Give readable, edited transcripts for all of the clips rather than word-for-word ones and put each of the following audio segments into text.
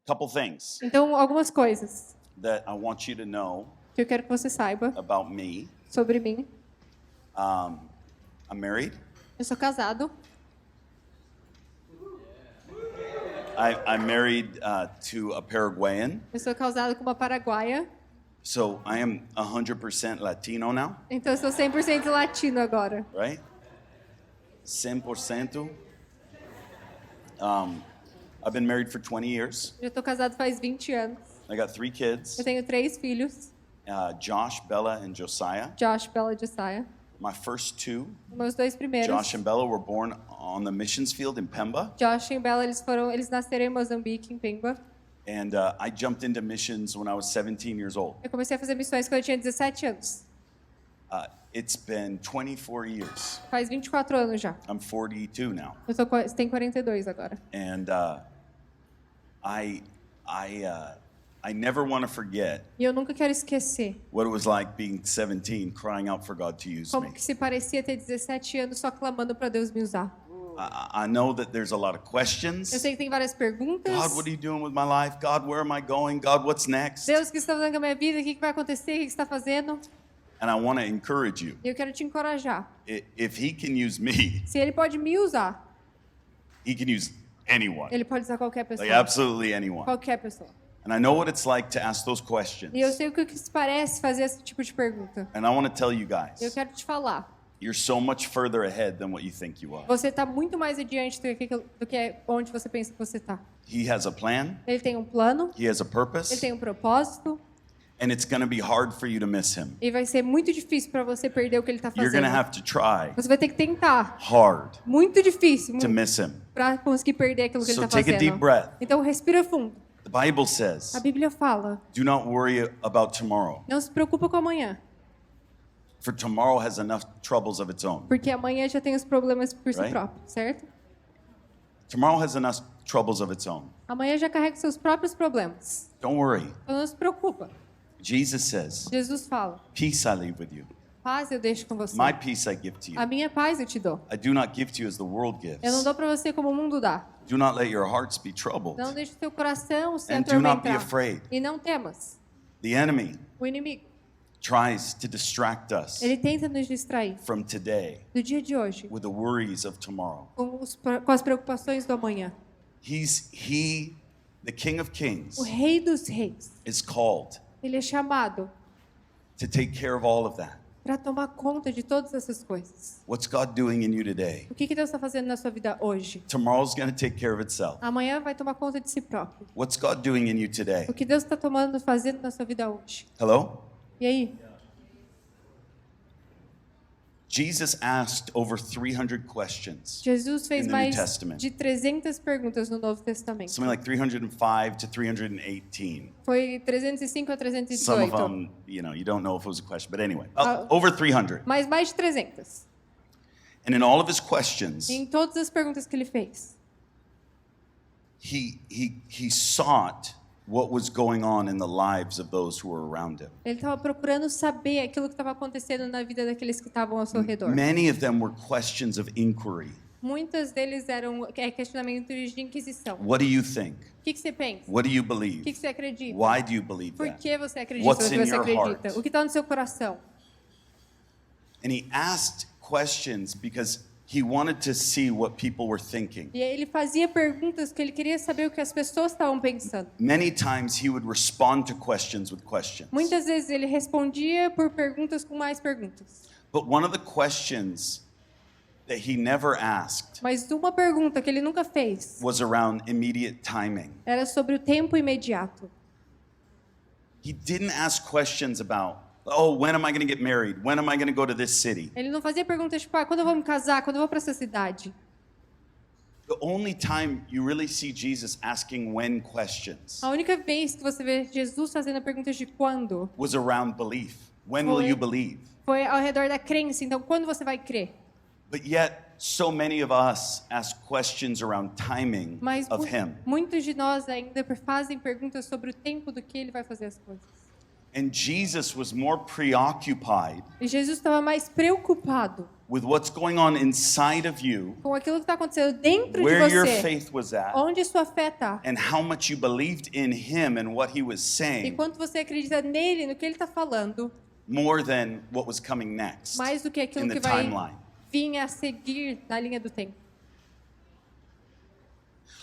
Couple things Então, algumas coisas that I want you to know que eu quero que você saiba about me. sobre mim. I'm married. Eu sou casado. I'm married to a Paraguayan. Eu sou casado com uma paraguaia. So I am 100% Latino now, Então, eu sou 100% latino agora. right? 100%. I've been married for 20 years. Eu estou casado faz 20 anos. I got 3 kids, Eu tenho 3 filhos. Josh, Bella, and Josiah. Josh, Bella e Josiah. My first 2, Meus 2 primeiros. Josh and Bella, were born on the missions field in Pemba. Josh e Bella, eles nasceram em Moçambique, em Pemba. And I jumped into missions when I was 17 years old. Eu comecei a fazer missões quando eu tinha 17 anos. It's been 24 years. Faz 24 anos já. I'm 42 now. Você tem 42 agora. And I never want to forget E eu nunca quero esquecer what it was like being 17, crying out for God to use como me. que se parecia ter 17 anos só clamando para Deus me usar. I know that there's a lot of Eu questions. sei que tem várias perguntas. God, what are you doing with my life? God, where am I going? God, what's next? Deus, o que você está fazendo com a minha vida? O que vai acontecer? O que você está fazendo? And I want to encourage you. E eu quero te encorajar. If He can use me, Se Ele pode me usar, He can use anyone. Ele pode usar qualquer pessoa. Like absolutely anyone. Qualquer pessoa. And I know what it's like to ask those questions. E eu sei o que se parece fazer esse tipo de pergunta. And I want to tell you Eu guys, quero te falar. you're so much further ahead than what you think you are. Você está muito mais adiante do que onde você pensa que você está. He has a plan. Ele tem um plano, He has a ele purpose. tem um propósito. And it's going to be hard for you to miss Him. E vai ser muito difícil para você perder o que ele está You're going fazendo. to have to try Você vai ter que tentar. hard Muito difícil to miss Him. para conseguir perder aquilo que So ele está take a deep fazendo. breath. Então respira fundo. The Bible says, A Bíblia fala: do not worry about tomorrow, não se preocupa com amanhã, for tomorrow has enough troubles of its own. porque amanhã já tem os problemas por si Right? próprio, certo? Tomorrow has enough troubles of its own. Amanhã já carrega seus próprios problemas. Don't worry. Então não se preocupa. Jesus says, Jesus fala: peace I leave with you. paz eu deixo com você. My peace I give to A you. minha paz eu te dou. I do not give to you as the world Eu não gives. dou para você como o mundo dá. Do not let your hearts be troubled. Não deixe o teu coração se And do not be atormentar. afraid. E não temas. The enemy O inimigo, tries to distract us ele tenta nos distrair from today do dia de hoje with the worries of tomorrow. com as preocupações do amanhã. The King of Kings, O Rei dos Reis, is called ele é chamado to take care of all of that. para tomar conta de todas essas coisas. What's God doing in you today? O que Deus está fazendo na sua vida hoje? Tomorrow's going to take care of itself. Amanhã vai tomar conta de si próprio. What's God doing in you today? O que Deus está fazendo na sua vida hoje? Hello? E aí? Jesus asked over 300 questions. Jesus fez In the New mais Testament. de 300 perguntas no Novo Testamento. Something like 305 to 318. Foi 305 a Some of 318. them, you don't know if it was a question, but anyway, Uh, over 300. Mas mais de 300. And in all of his questions, Em todas as perguntas que ele fez, he sought what was going on in the lives of those who were around him. ele estava procurando saber aquilo que estava acontecendo na vida daqueles que estavam ao seu redor. Many of them were questions of inquiry. Muitas deles eram questionamentos de inquisição. What do you think? O que você pensa? What do you O believe? que você acredita? Why do you believe Por that? que você acredita What's no que in você your acredita? heart? O que está no seu coração? And he asked questions because he wanted to see what people were thinking. E aí ele fazia perguntas que ele queria saber o que as pessoas estavam pensando. Many times he would respond to questions with questions. Muitas vezes ele respondia por perguntas com mais perguntas. But one of the questions that he never asked Mas uma pergunta que ele nunca fez was around immediate timing. era sobre o tempo imediato. He didn't ask questions about, oh, when am I going to get married? When am I going to go to this city? Ele não fazia perguntas tipo, quando eu vou me casar? Quando eu vou para essa cidade? The only time you really see Jesus asking when questions A única vez que você vê Jesus fazendo perguntas de quando was around belief. When will Foi. you believe? foi ao redor da crença. Então, quando você vai crer? But yet, so many of us ask questions around timing Mas of Him. muitos de nós ainda fazem perguntas sobre o tempo do que ele vai fazer as coisas. And Jesus was more preoccupied E Jesus estava mais preocupado with what's going on inside of you, com aquilo que está acontecendo dentro where de your você, faith was at, onde sua fé está. and how much you believed in him and what he was E saying, quanto você acredita nele, no que ele está falando, more than what was coming next mais do que in aquilo the que vai timeline. vir a seguir na linha do tempo.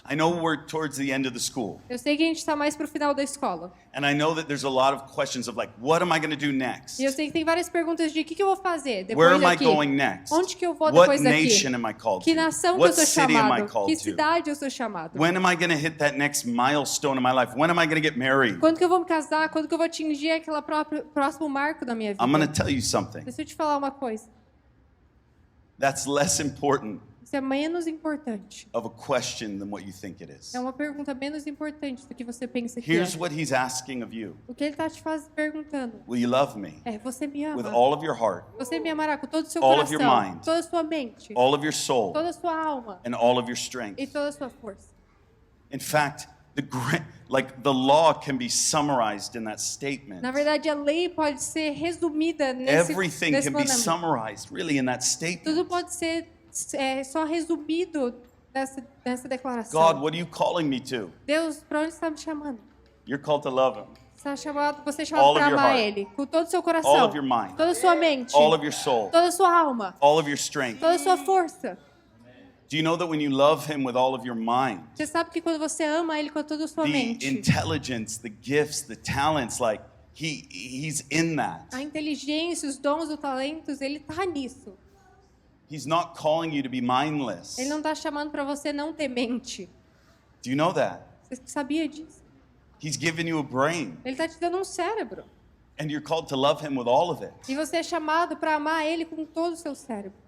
I know we're towards the end of the school, Eu sei que a gente está mais para o final da escola. and I know that there's a lot of questions of like, what am I going to do next? E eu sei que tem várias perguntas de o que eu vou fazer Where depois am I daqui. going next? Onde que eu vou What depois daqui? nation am I called Que to? nação que What eu sou city am I chamado? called Que to? cidade eu sou chamado? When am I going to hit that next milestone in my life? When am I going to get married? Quando que eu vou me casar? Quando que eu vou atingir aquele próximo marco da minha vida? I'm going to tell you something. Deixa eu te falar uma coisa. That's less important Isso é menos importante. of a question than what you think it is. É uma pergunta menos importante do que você pensa que é. Here's what he's asking of you. O que ele está te perguntando Will you love me é: você me ama? with all of your heart, Você me amará com todo o seu all of your coração, mind, toda a sua mente, all of your soul, toda a sua alma and all of your e strength? toda a sua força. In fact, the law can be summarized in that statement. Na verdade, a lei pode ser resumida nesse Everything can be mandamento. summarized really in that Tudo statement. pode ser só resumido nessa declaração. God, what are you calling me to? Deus, para onde você está me chamando? You're called to love him. Você é chamado All of para your amar heart. Ele com todo o seu coração, All of your mind. toda a sua mente, All of your soul, toda a sua alma, all of your strength. toda a sua força. Do you know that when you love him with all of your mind, Você sabe que quando você ama Ele com toda a sua the mente, intelligence, the gifts, the talents, like he's in that. a inteligência, os dons, os talentos, Ele está nisso. He's not calling you to be mindless. Ele não está chamando para você não ter mente. Do you know that? Você sabia disso? He's given you a brain, Ele está te dando um cérebro. and you're called to love him with all of it. E você é chamado para amar Ele com todo o seu cérebro.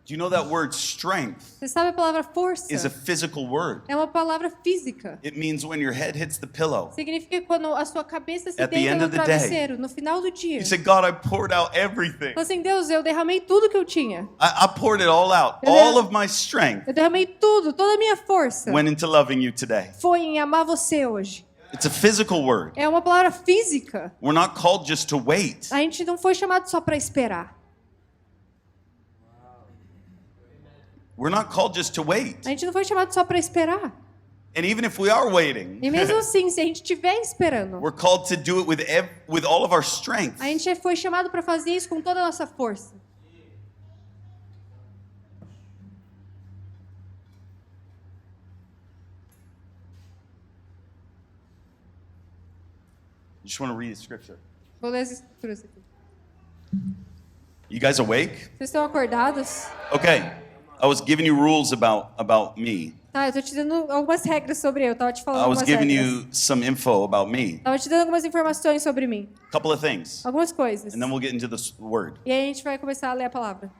Do you know that word strength Você sabe a palavra força? is a physical word? É uma palavra física. It means when your head hits the pillow. Significa que quando a sua cabeça se At the deita end no of the day. travesseiro, no final do dia. You say, God, I poured out everything. Fala assim: Deus, eu derramei tudo que eu tinha. I poured it all out. Eu All der- of my strength Eu derramei tudo, toda a minha força went into loving you today. foi em amar você hoje. It's a physical word. É uma palavra física. We're not called just to wait. A gente não foi chamado só para esperar. We're not called just to wait. A gente não foi chamado só para esperar. And even if we are waiting, E mesmo assim, se a gente estiver esperando, we're called to do it with all of our strength. a gente foi chamado para fazer isso com toda a nossa força. I just want to read the scripture. Vou ler as escrituras aqui. You guys awake? Vocês estão acordados? Okay. I was giving you rules about me. Tá, eu tô te dando algumas regras sobre eu. Tava te falando I was algumas giving regras. you some info about me. Tava te dando algumas informações sobre mim. A couple of things. Algumas coisas. And then we'll get into the word. E aí a gente vai começar a ler a palavra.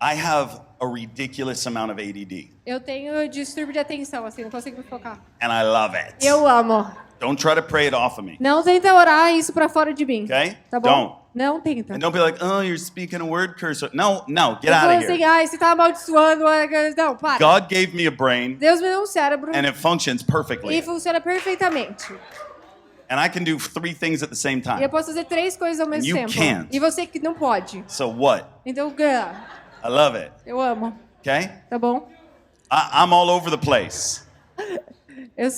I have a ridiculous amount of ADD. Eu tenho distúrbio de atenção, assim, não consigo me focar. And I love it. Eu amo. Don't try to pray it off of me. Não tenta orar isso pra fora de mim. Okay? Tá bom? Don't. Não tenta. And don't be like, oh, you're speaking a word curse. No, get Eu out falo of assim, here. ai, você tá amaldiçoando. Não, para. God gave me a brain Deus me deu um cérebro and it functions e perfectly. funciona perfeitamente. And I can do 3 things at the same E eu time. posso fazer 3 coisas ao mesmo you tempo. can't. E você que não pode. So what? Então, I love it. eu amo. Okay? Tá bom? I'm all over the place. Eu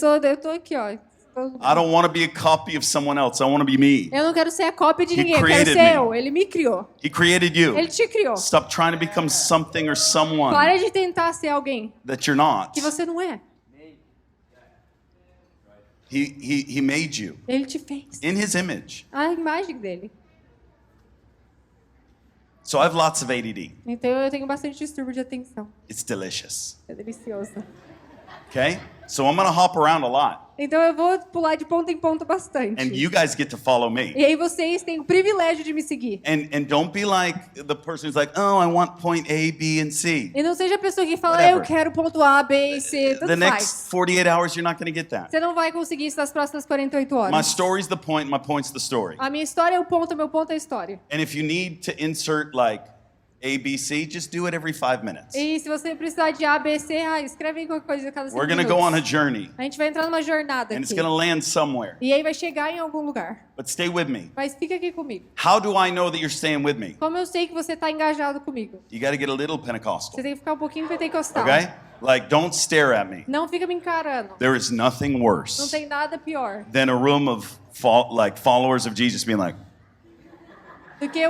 tô aqui, ó. I don't want to be a copy of someone else. I want to be me. Eu não quero ser a cópia de He ninguém, eu quero created ser me. eu. Ele me criou. He created you. Ele te criou. Stop trying to become something or someone Para de tentar ser alguém that you're not. que você não é. He made you Ele te fez. in his image. A imagem dele. So I have lots of ADD. Então eu tenho bastante distúrbio de atenção. It's delicious. É delicioso. Okay? So I'm going to hop around a lot. Então eu vou pular de ponta em ponta bastante. And you guys get to follow me. E aí vocês têm o privilégio de me seguir. And don't be like the person who's like, oh, I want point A, B, and C. E não seja a pessoa que fala, Whatever. eu quero ponto A, B e C, The tanto next faz. 48 hours, you're not going to get that. Você não vai conseguir isso nas próximas 48 horas. My story's the point, my point's the story. A minha história é o ponto, o meu ponto é a história. And if you need to insert like A, B, C, just do it every 5 minutes. E se você precisar de A, B, C, escreve aí qualquer coisa a cada 5 We're going to minutos. go on a journey, A gente vai entrar numa jornada and it's aqui. going to land somewhere. E aí vai chegar em algum lugar. But stay with me. Mas fica aqui comigo. How do I know that you're staying with me? Como eu sei que você está engajado comigo? You got to get a little Você Pentecostal, tem que ficar um pouquinho pentecostal. okay? Like, don't stare at me. Não fica me encarando. There is nothing Não worse tem nada pior than a room of followers of Jesus being like, do que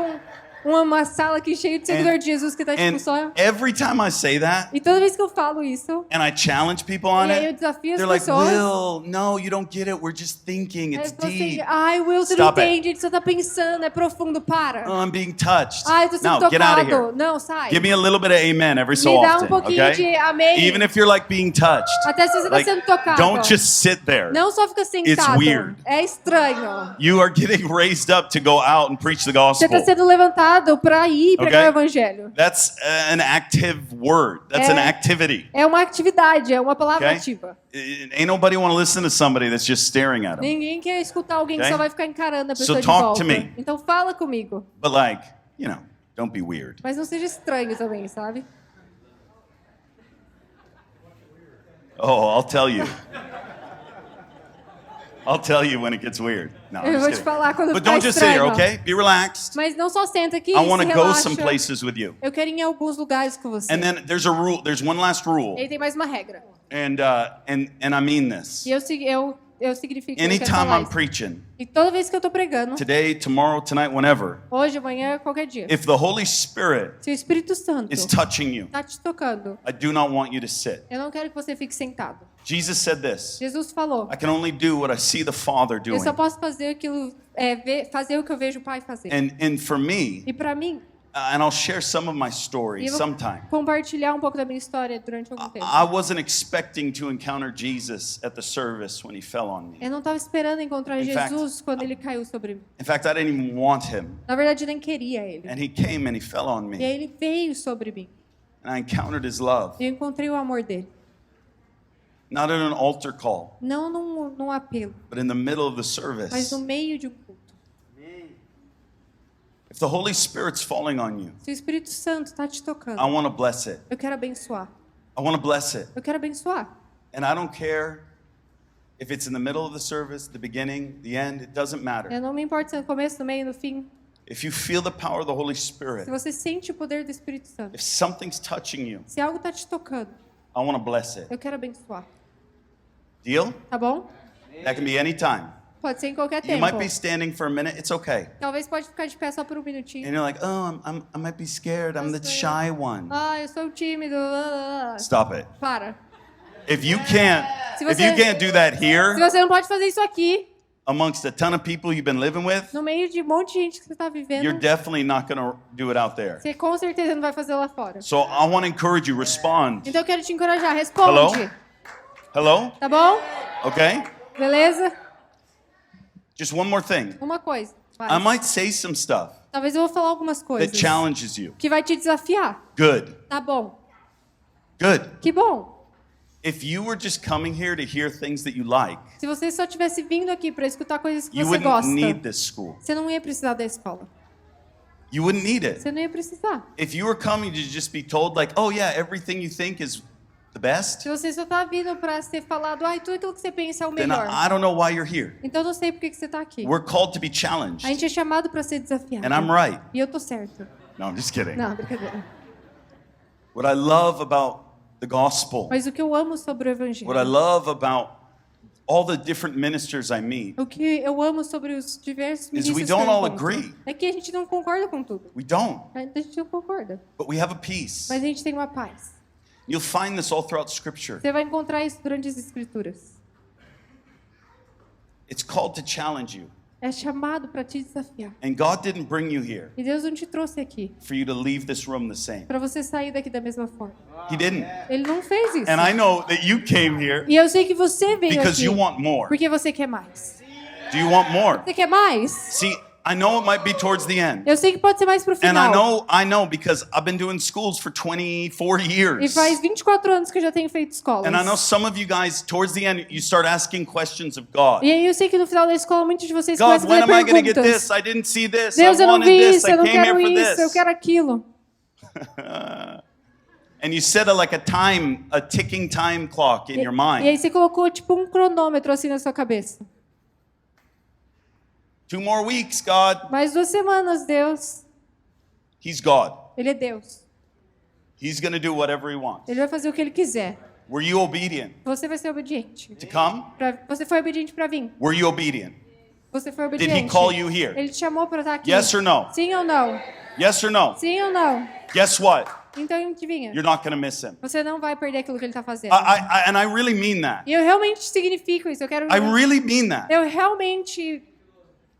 uma sala aqui cheia de seguidor de Jesus que tá tipo and só... every time I say that, E toda vez que eu falo isso, and I challenge people on e aí eu it, desafio as they're like, pessoas... Will, no, you don't get it. We're just thinking. It's Eles falam assim, deep. ai, Will, você não Stop it. entende, a gente só tá pensando, é profundo, para. Oh, I'm being touched. Ai, eu tô sendo No, get out of tocado. here. Não, sai. Give me a little bit of amen every so Me dá often, pouquinho okay? de amém. Even if you're like being touched, Até se você tá like, sendo tocado. don't just sit there. Não só fica sentado. weird. É estranho. You are getting raised up to go out and preach the Você gospel. tá sendo levantado pra ir pregar Okay. o evangelho. That's an active word. That's an activity. É uma atividade, é uma palavra Okay? ativa. Ain't nobody want to listen to somebody that's just staring at them. Ninguém quer escutar alguém que Okay? só vai ficar encarando a So pessoa de talk volta. to me. Então fala comigo. But like, you know, don't be weird. Mas não seja estranho também, sabe? Oh, I'll tell you. I'll tell you when it gets weird. No, I'm Eu just vou te kidding. falar quando But ficar don't just sit here, estranho. okay? Be relaxed. Mas não só senta aqui I e want se to go relaxa. some places with you. Eu quero ir em alguns lugares com você. And then there's a rule. There's one last rule, E aí tem mais uma regra. and I mean this. E eu significo que eu quero Anytime falar I'm isso. preaching, E toda vez que eu tô pregando, today, tomorrow, tonight, whenever, hoje, amanhã, qualquer dia, if the Holy Spirit se o Espírito Santo is touching you, tá te tocando, I do not want you to sit. eu não quero que você fique sentado. Jesus said this. Jesus falou, I can only do what I see the Father eu doing. só posso fazer aquilo, fazer o que eu vejo o Pai fazer. And for me, E para mim, and I'll share some of my story e eu vou sometime. compartilhar um pouco da minha história durante algum tempo. I wasn't expecting to encounter Jesus at the service when he fell on me. Eu não estava esperando encontrar In fact, Jesus quando ele caiu sobre mim. In fact, I didn't even want him. Na verdade, eu nem queria ele. And he came and he fell on E me. aí ele veio sobre mim. And I encountered his love. E eu encontrei o amor dele. Not in an altar call, Não num apelo, but in the middle of the mas service. no meio de um culto. If the Holy Spirit's falling on you, Se o Espírito Santo está te tocando, I want to bless it. eu quero abençoar. I want to bless it. Eu quero abençoar. And I don't care if it's in the middle of the service, the beginning, the end, it doesn't matter. Eu não me importo se é no começo, no meio, no fim. If you feel the power of the Holy Se Spirit, você sente o poder do Espírito Santo, if something's touching you, se algo está te tocando, I want to bless it. eu quero abençoar. Deal? Tá bom? That can be any time. Pode ser em qualquer You tempo. might be standing for a minute, it's okay. Talvez pode ficar de pé só por um minutinho. And you're like, oh, I might be scared. I'm the shy one. Ah, eu sou tímido. Stop it. Para. If you can't, Se if você- you can't do that Se here você não pode fazer isso aqui, amongst a ton of people you've been living with, no meio de um monte de gente que você está vivendo, you're definitely not going to do it out there. você com certeza não vai fazer lá fora. So I want to encourage you, respond. Então eu quero te encorajar, responde. Hello? Tá bom? Okay? Beleza? Just one more thing. Uma coisa. vai. I might say some stuff Talvez eu vou falar algumas that coisas challenges you. que vai te desafiar. Good. Tá bom. Good. Que bom. If you were just coming here to hear things that you like, Se você só tivesse vindo aqui para escutar coisas que you você wouldn't gosta, need this school. você não ia precisar da escola. You wouldn't need it. Você não ia precisar. If you were coming to just be told, like, oh, yeah, everything you think is the best, Se você só tá vindo para ser falado, ai, tudo aquilo que você pensa é o then melhor. I don't know why you're here. Então eu não sei por que você tá aqui. We're called to be challenged. A gente é chamado para ser desafiado. And I'm right. E eu tô certo. No, I'm just kidding. Não, brincadeira. What I love about the gospel, Mas o que eu amo sobre o evangelho, what I love about all the different ministers I meet, o que eu amo sobre os diversos is ministros we que eu don't all encontro, agree. é que a gente não concorda com tudo. We don't, A gente não concorda. but we have a peace. Mas a gente tem uma paz. You'll find this all throughout Scripture. Você vai encontrar isso durante as escrituras. It's called to challenge you. É chamado para te desafiar. And God didn't bring you here E Deus não te trouxe aqui for you to leave this room the same. para você sair daqui da mesma forma. He didn't. Ele não fez isso. And I know that you came here E eu sei que você veio because aqui you want more. porque você quer mais. Do you want more? Você quer mais? See, I know it might be towards the end. Eu sei que pode ser mais pro And final. I know because I've been doing schools for 24 E years. faz 24 anos que eu já tenho feito escolas. And I know some of you guys, towards the end, you start asking questions of God. E aí eu sei que no final da escola muitos de vocês God, começam a when am fazer I going to get perguntas. this? I didn't see this. Deus, I eu não wanted vi this. isso, I eu não came here quero for isso, eu this. quero aquilo. And you set a ticking time clock in your E aí mind. você colocou tipo um cronômetro assim na sua cabeça. 2 more weeks, God. Mais 2 semanas, Deus. He's God. Ele é Deus. He's going to do whatever he wants. Ele vai fazer o que ele quiser. Were you obedient Você vai ser obediente. to come? Você foi obediente para vir. Were you obedient? Você foi Did he obediente. call you here? Ele te chamou para estar aqui. Yes or no? Sim ou não? Yes or no? Sim ou não? Guess what? Então adivinha. You're not going to miss him. Você não vai perder aquilo que ele está fazendo. And I really mean that. E eu realmente significo isso. I really mean that. Eu realmente.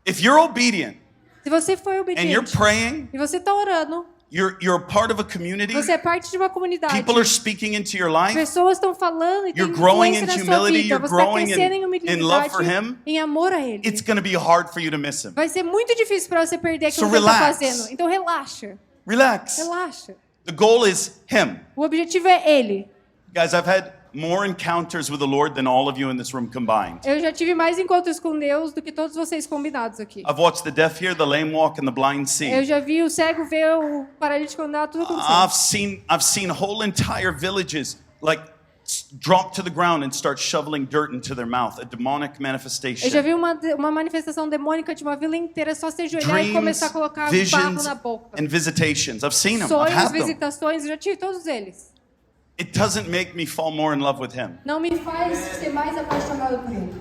If you're obedient Se você for and you're obediente praying, e você está orando, you're a part of a community, você é parte de uma comunidade. people are speaking into your life, Pessoas estão falando e tem You're growing influência in na sua humility, vida. you're Você está growing crescendo em in humildade, love for him. em amor a Ele. it's going to be hard for you to miss him. Vai ser muito difícil para você perder aquilo So que ele está relax. fazendo. Então relaxa, Relax. relaxa. The goal is him. O objetivo é Ele. Guys, I've had more encounters with the Lord than all of you in this room combined. Eu já tive mais encontros com Deus do que todos vocês combinados aqui. I've watched the deaf hear, the lame walk, and the blind Eu see. já vi o cego ver o paralítico andar, tudo acontecendo. I've seen whole entire villages drop to the ground and start shoveling dirt into their mouth, a demonic Eu já manifestation. vi uma manifestação demônica de uma vila inteira só se ajoelhar e começar a Dreams, colocar barro visions, na boca. and visitations. I've seen them. I've Sonhos, had them. visitações, eu já tive todos eles. It doesn't make me fall more in love with him. Não me faz ser mais apaixonado por Ele.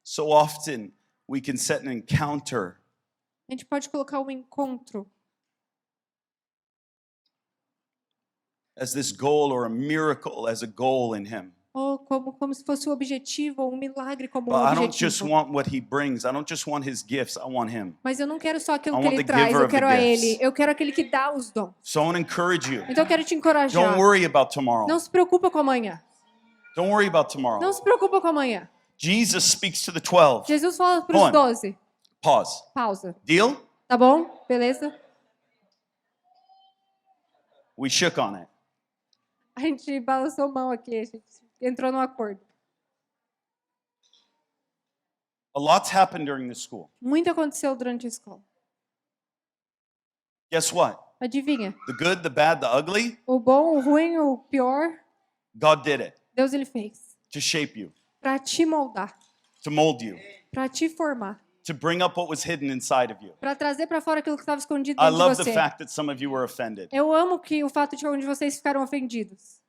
So often we can set an encounter A gente pode colocar um encontro as this goal or a miracle as a goal in him. ou como se fosse um objetivo ou um milagre como But um I don't just objetivo. want what he brings. I don't just want his gifts. I want him. Mas eu não quero só aquilo I que want Ele the traz, giver eu of the quero a gifts. Ele. Eu quero aquele que dá os dons. So I want to encourage you. Então eu quero te encorajar. Don't worry about tomorrow. Não se preocupa com amanhã. Don't worry about tomorrow. Não se preocupa com amanhã. Jesus speaks to the 12. Jesus fala para Go os on. 12. Pause. Pausa. Deal? Tá bom? Beleza? We shook on it. A gente balançou mão aqui, a gente entrou num acordo. A lot's happened during this school. Muito aconteceu durante a escola. Guess what? Adivinha? The good, the bad, the ugly, O bom, o ruim, o pior, God did it Deus ele fez. to shape you, Para te moldar, to mold you, para te formar, to bring up what was hidden inside of you. para trazer para fora aquilo que estava escondido I dentro de love the você. fact that some of you were offended. Eu amo que o fato de onde vocês ficaram ofendidos.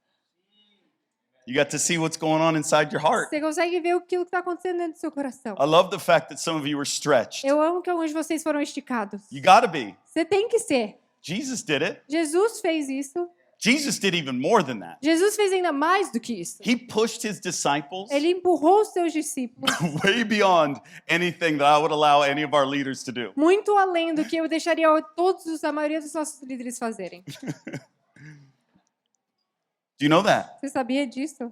You got to see what's going on inside your heart. Você consegue ver aquilo que está acontecendo dentro do seu coração. I love the fact that some of you were stretched. Eu amo que alguns de vocês foram esticados. You got to be. Você tem que ser. Jesus did it. Jesus fez isso. Jesus did even more than that. Jesus fez ainda mais do que isso. He pushed his disciples Ele empurrou os seus discípulos way beyond anything that I would allow any of our leaders to do. muito além do que eu deixaria a maioria dos nossos líderes fazerem. Do you know that? Você sabia disso?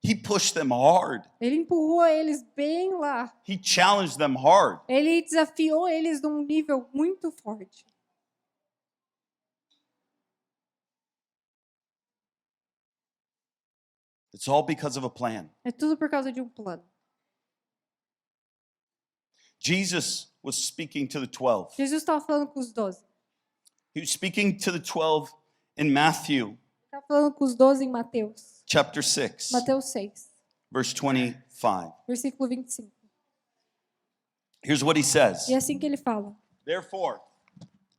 He pushed them hard. Ele empurrou eles bem lá. He challenged them hard. Ele desafiou eles num nível muito forte. It's all because of a plan. É tudo por causa de um plano. Jesus was speaking to the 12. Jesus estava falando com os 12. He was speaking to the 12 in Matthew Estava falando com os 12 em Mateus. chapter 6, Mateus 6, verse 25. versículo 25. Here's what he says. E é assim que ele fala. Therefore,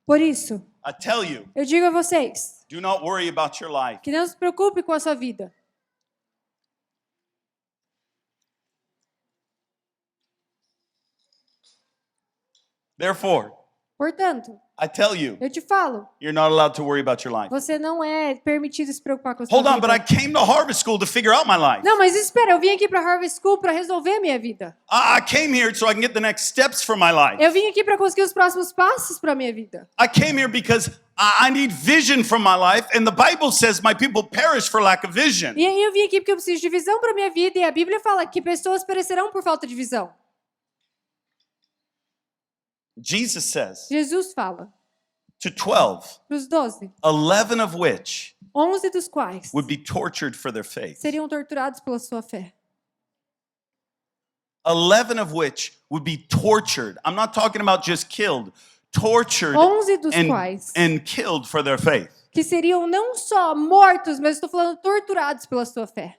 Por isso, I tell you, eu digo a vocês, do not worry about your life. que não se preocupe com a sua vida. Therefore, Portanto, I tell you, eu te falo, you're not allowed to worry about your life. você não é permitido se preocupar com a sua Hold on, but I vida. came to Harvest School to figure out my life. Não, mas espera, eu vim aqui para Harvest School para resolver a minha vida. I came here so I can get the next steps for my life. Eu vim aqui para conseguir os próximos passos para a minha vida. I came here because I need vision for my life, and the Bible says my people perish for lack of vision. E aí eu vim aqui porque eu preciso de visão para minha vida e a Bíblia fala que pessoas perecerão por falta de visão. Jesus says Jesus fala to 12, para os 12, 11 of which 11 dos quais would be tortured for their faith. seriam torturados pela sua fé. 11 of which would be tortured. I'm not talking about just killed, tortured 11 dos quais and killed for their faith. que seriam não só mortos, mas estou falando torturados pela sua fé.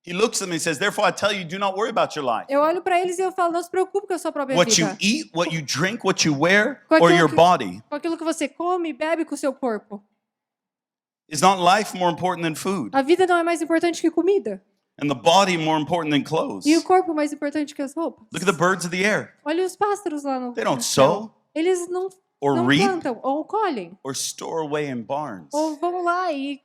He looks at them and says, therefore I tell you, do not worry about your life. Eu olho para eles e eu falo, não se preocupe com a sua própria What you vida. eat, what you drink, what you wear, Com or aquilo your que- body. Com aquilo que você come e bebe com o seu corpo. Is not life more important than food? A vida não é mais importante que comida. And the body more important than clothes? E o corpo mais importante que as roupas. Look at the birds of the air. Olha os pássaros lá no They don't no céu. sow Eles não or não reap plantam ou colhem. or store away in barns. Ou vão lá e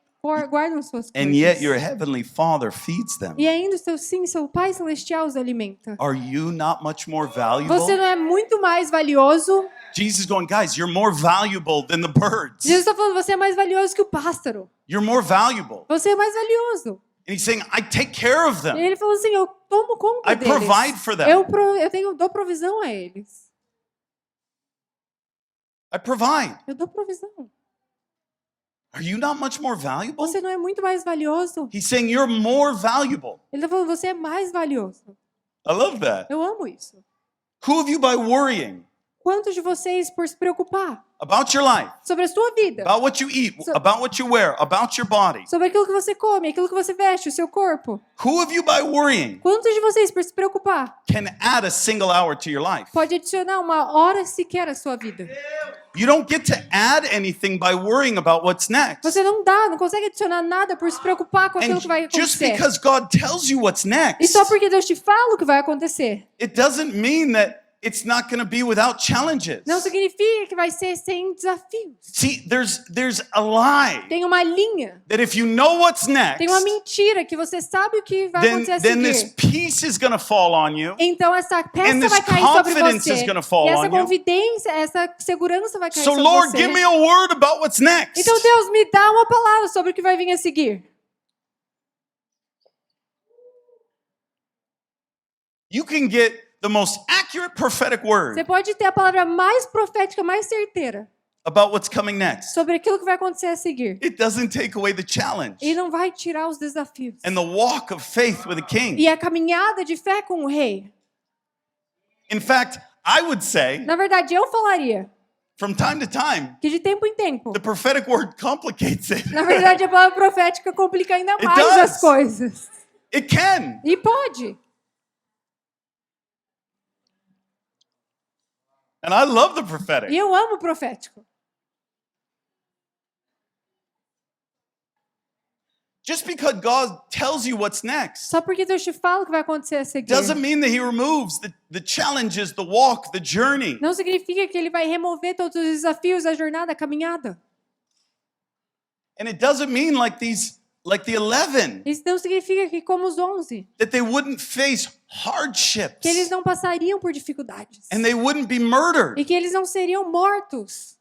guardam suas And yet coisas. your heavenly Father feeds them. E ainda seu Pai Celestial os alimenta. Are you not much more valuable? Você não é muito mais valioso? Jesus is going, guys, you're more valuable than the birds. Jesus está falando, você é mais valioso que o pássaro. You're more valuable. Você é mais valioso. And he's saying, I take care of E them. ele falou assim, eu tomo conta I deles. provide for them. Eu dou provisão a eles. I provide. Eu dou provisão. Are you not much more valuable? Você não é muito mais valioso? He's saying you're more valuable. Ele está falando, você é mais valioso. I love that. Eu amo isso. Who of you by worrying Quantos de vocês, por se preocupar about your life, sobre a sua vida, about what you eat, So- about what you wear, about your body, sobre aquilo que você come, aquilo que você veste, o seu corpo, who of you by worrying quantos de vocês, por se preocupar, can add a single hour to your life? pode adicionar uma hora sequer à sua vida? You don't get to add anything by worrying about what's next. Você não consegue adicionar nada por se preocupar com aquilo And que vai just acontecer. because God tells you what's E next, só porque Deus te fala o que vai acontecer, it doesn't mean that it's not going to be without challenges. não significa que vai ser sem desafios. See, there's a lie Tem uma linha, that if you know what's next, tem uma mentira que você sabe o que vai then, acontecer a then this seguir. peace is going to fall on you. Então essa And peça this vai cair sobre confidence você. is gonna fall E essa on you. confidência, essa segurança vai cair So sobre Lord, você. give me a word about what's next. Então Deus, me dá uma palavra sobre o que vai vir a seguir. You can get the most accurate prophetic word Você pode ter a palavra mais profética, mais certeira about what's coming next. sobre aquilo que vai acontecer a seguir. It doesn't take away the challenge E não vai tirar os desafios. and the walk of faith with the king. E a caminhada de fé com o rei. In fact, I would say, Na verdade, eu falaria from time to time, que de tempo em tempo, the prophetic word complicates it. na verdade, a palavra profética complica ainda It mais does. as coisas. It can. E pode. And I love the E prophetic. eu amo o profético. Just because God tells you what's next Só porque Deus te fala o que vai acontecer a seguir. doesn't mean that he removes the challenges, the walk, the journey. Não significa que ele vai remover todos os desafios, a jornada, a caminhada. And it doesn't mean like the 11, Isso não significa que, como os 11, that they wouldn't face hardships que eles não passariam por dificuldades. and they wouldn't be murdered. E que eles não seriam mortos.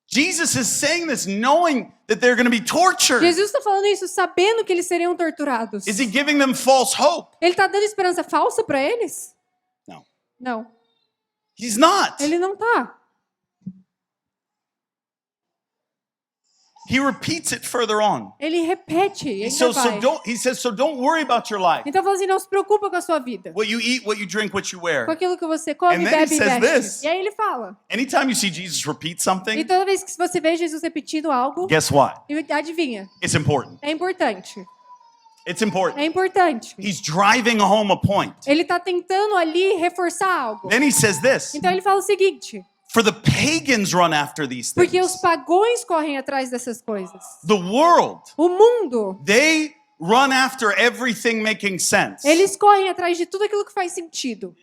Jesus is saying this knowing that they're going to be tortured. Jesus está falando isso sabendo que eles seriam torturados. Is he giving them false hope? Ele está dando esperança falsa para eles? No. Não, He's not. ele não está. He repeats it further on. Ele repete, ele So, vai. he says, so don't worry about your life. Então fala assim, não se preocupa com a sua vida. What you eat, what you drink, what you Com wear. aquilo que você come, And then bebe he e says veste. this. E aí ele fala. Anytime you see Jesus repeat E something, toda vez que você vê Jesus repetindo algo, guess what? adivinha, It's important. é importante. It's important. É importante. He's driving home a point. Ele está tentando ali reforçar algo. Then he says this, Então ele fala o seguinte, for the pagans run after these porque os things. pagões correm atrás dessas coisas. The world, O mundo, they run after everything making sense. eles correm atrás de tudo aquilo que faz sentido.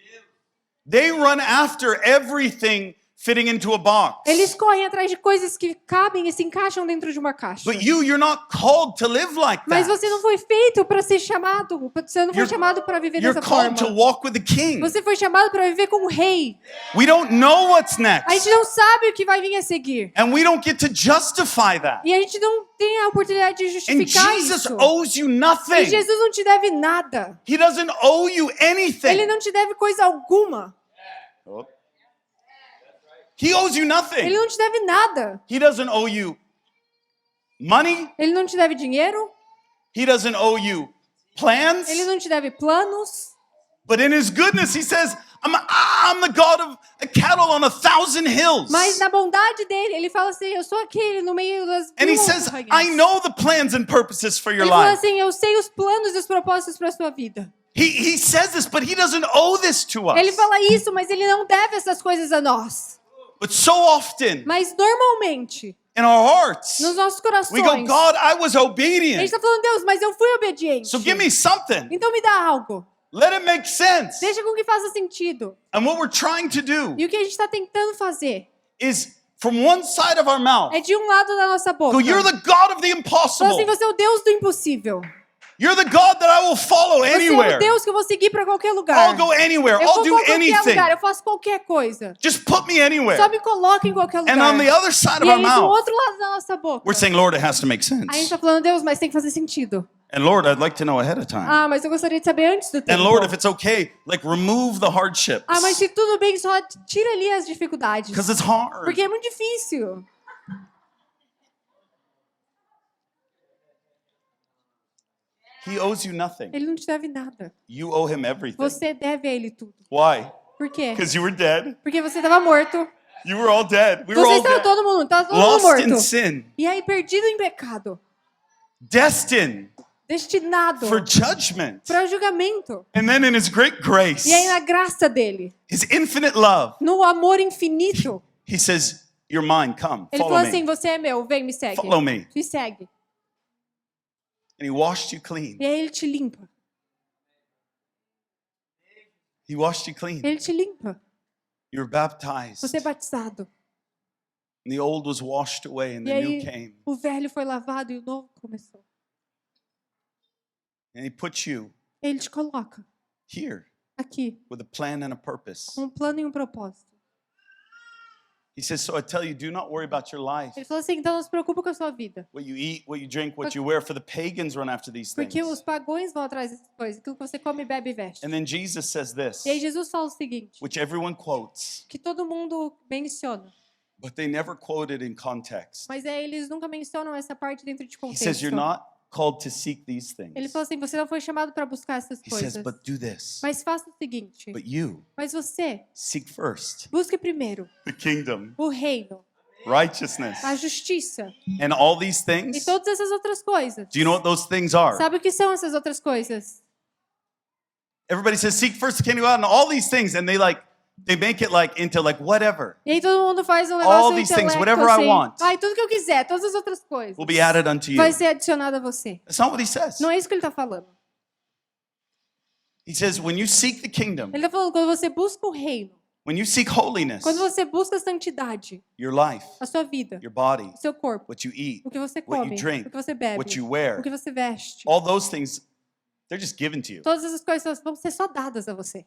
They run after everything fitting into a box. Eles correm atrás de coisas que cabem e se encaixam dentro de uma caixa. But you're not called to live like Mas that. você não foi feito para ser chamado, você não foi chamado para viver You're dessa called to forma. walk with the king. Você foi chamado para viver com o rei. We don't know what's A gente next. não sabe o que vai vir a seguir. And we don't get to justify that. E a gente não tem a oportunidade de And justificar Jesus isso. owes you E nothing. Jesus não te deve nada. He doesn't owe you Ele anything. não te deve coisa alguma. He owes you Ele nothing. não te deve nada. He doesn't owe you money. Ele não te deve dinheiro. He doesn't owe you plans. Ele não te deve planos. But in his goodness, he says, I'm the God of a cattle on 1,000 hills. Mas na bondade dele, ele fala assim, eu sou aquele no meio das And he mil says, montanhas. I know the plans and purposes for your Ele fala life. assim, eu sei os planos e os propósitos para sua vida. He says this, but he doesn't owe this to us. Ele fala isso, mas ele não deve essas coisas a nós. But so often Mas normalmente, in our hearts, nos nossos corações, we go, God, I was a gente obedient. está falando, Deus, mas eu fui obediente. So give me something. Então me dá algo. Let it make sense. Deixa com que faça sentido. And what we're trying to do E o que a gente está tentando fazer is from one side of our mouth, é de um lado da nossa boca. go, you're the God of the Fala impossible. assim, você é o Deus do impossível. You're the God that I will follow Você é anywhere. o Deus que eu vou seguir para qualquer lugar. I'll go anywhere. Eu I'll vou do para qualquer anything. lugar, eu faço qualquer coisa. Just put me anywhere. Só me coloca em qualquer lugar. And on the other side of E our aí, do mouth, outro lado da nossa boca, we're saying, Lord, it has to make a gente sense. está falando, Deus, mas tem que fazer sentido. And Lord, I'd like to know ahead of time. Ah, mas eu gostaria de saber antes do tempo. And Lord, if it's okay, like remove the hardships. Ah, mas se tudo bem, só tira ali as dificuldades. Because it's hard. Porque é muito difícil. He owes you nothing. Ele não te deve nada. You owe him everything. Você deve a ele tudo. Why? Por quê? Because you were dead. Porque você estava morto. You were all dead. We were Vocês all estavam dead. todo mundo, estava todo mundo Lost in morto. sin. E aí, perdido em pecado. Destined Destinado for judgment. para julgamento. And then in his great grace, E aí, na graça dele, his infinite love, no amor infinito, he says, you're mine, come, ele follow falou me. assim, você é meu, vem, me segue. Follow me. Me segue. And he washed you clean. E aí ele te limpa. He washed you clean. Ele te limpa. You were baptized. Você é batizado. And the old was washed away and E the new aí came. o velho foi lavado e o novo começou. And he put you Ele te coloca here aqui with a plan and a purpose. com um plano e um propósito. He says, so I tell you, do not worry about your life. Ele falou assim, então não se preocupa com a sua vida. What you eat, what you drink, what you wear, for the pagans run after these things. Porque os pagões vão atrás dessas coisas. Aquilo que você come, bebe e veste. And then Jesus says this, E aí Jesus fala o seguinte, which everyone quotes, que todo mundo menciona. but they never quote it in context. Mas eles nunca mencionam essa parte dentro de He contexto. says, you're not called to seek these things. Ele falou assim, você não foi chamado para buscar essas He coisas. says, but do this. Mas faça o seguinte, But you mas você seek first busque primeiro the kingdom, o reino, righteousness, a justiça and all these e things. todas essas outras coisas. Do you know what those things are? Sabe o que são essas outras coisas? Everybody says, seek first the kingdom of God and all these things, and they make it like into like whatever E aí todo mundo faz um All negócio these things, intelecto, whatever I assim. want. Ai, tudo que eu quiser, todas as outras coisas will be added unto you. vai ser adicionado a você. That's not what he says. Não é isso que ele está falando. He says, when you seek the kingdom, Ele está falando quando você busca o reino, when you seek holiness, quando você busca a santidade, your life, a sua vida, your body, o seu corpo, what you eat, o que você what come, you drink, o que você bebe, what you wear, o que você veste, all those things, they're just given to you. todas essas coisas vão ser só dadas a você.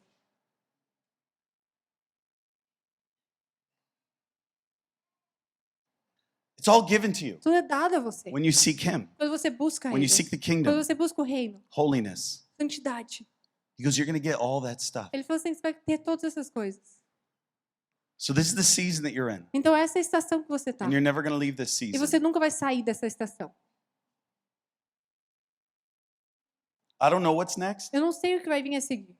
It's all given to you Tudo é dado a você. when you seek him, Quando você busca when ele, you seek the quando kingdom, você busca o reino, holiness. santidade. He goes, you're going to get all that stuff. Ele falou assim, você vai ter todas essas coisas. So this is the season that you're in, Então essa é a estação que você está. and you're never going to leave this E season. você nunca vai sair dessa estação. I don't know what's next. Eu não sei o que vai vir a seguir.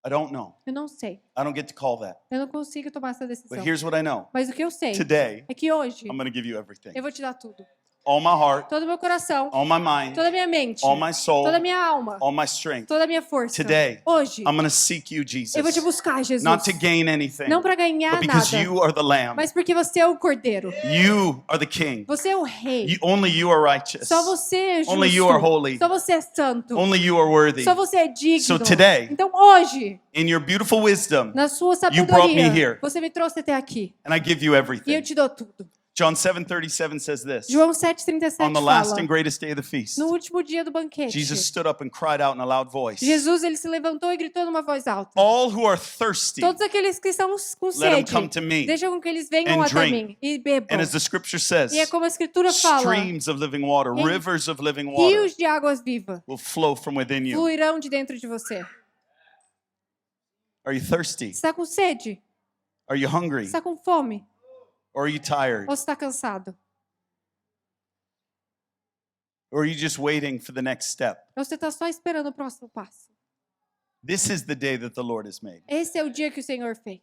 I don't know. Eu não sei. I don't get to call that. Eu não consigo tomar essa decisão. But here's what I know. Mas o que eu sei Today, é que hoje I'm going to give you everything. eu vou te dar tudo. All my heart, Todo o meu coração, all my mind, toda a minha mente, all my soul, toda a minha alma, all my strength. toda a minha força. Today, Hoje, I'm going to seek you, eu vou te Jesus. buscar, Jesus. Not to gain anything, Não para ganhar but because nada, you are the Lamb. mas porque você é o Cordeiro. You are the King. Você é o Rei. Only you are righteous. Só você é justo. Only you are holy. Só você é santo. Only you are worthy. Só você é digno. So today, Então hoje, in your beautiful wisdom, na sua you brought me sabedoria, here. você me trouxe até aqui. and I give you E eu everything. te dou tudo. John 7:37 says this. João 7,37 On the last fala, and greatest day of the feast, no último dia do banquete, Jesus stood up and cried out in a loud voice, Jesus ele se levantou e gritou numa voz alta. all who are thirsty, Todos aqueles que estão com let them sede, come to me. deixa com que eles venham and até drink. mim e bebam. And as the scripture says, E é como a escritura fala, streams of living water, E- rivers of living water rios de águas vivas will flow from within you. fluirão de dentro de você. Are you thirsty? Você está com sede? Are you Você hungry? está com fome? Or are you tired? Ou você está cansado? Or are you just waiting for the next step? Ou você está só esperando o próximo passo? This is the day that the Lord has made. Esse é o dia que o Senhor fez.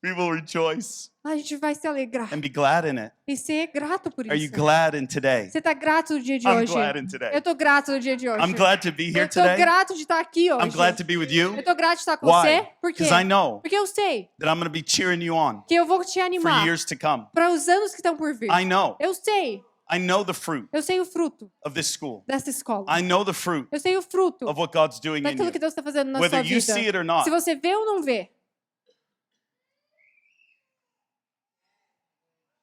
We will rejoice A gente vai se alegrar and be glad in it. e ser grato por Are you isso. glad in today? Você está grato no dia de I'm hoje? glad in today. Eu estou grato no dia de hoje. I'm glad to be here Eu estou today. grato de estar aqui hoje. I'm glad to be with you. Eu estou grato de estar com Why? você. Por quê? Because I know Porque eu sei that I'm going to be cheering you on que eu vou te for animar years to come. para os anos que estão por vir. I know. Eu sei. I know the fruit Eu sei o fruto of this school. dessa escola. I know the fruit Eu sei o fruto of what God's doing in daquilo you. que Deus está fazendo na Whether sua you vida. see it or not. Se você vê ou não vê,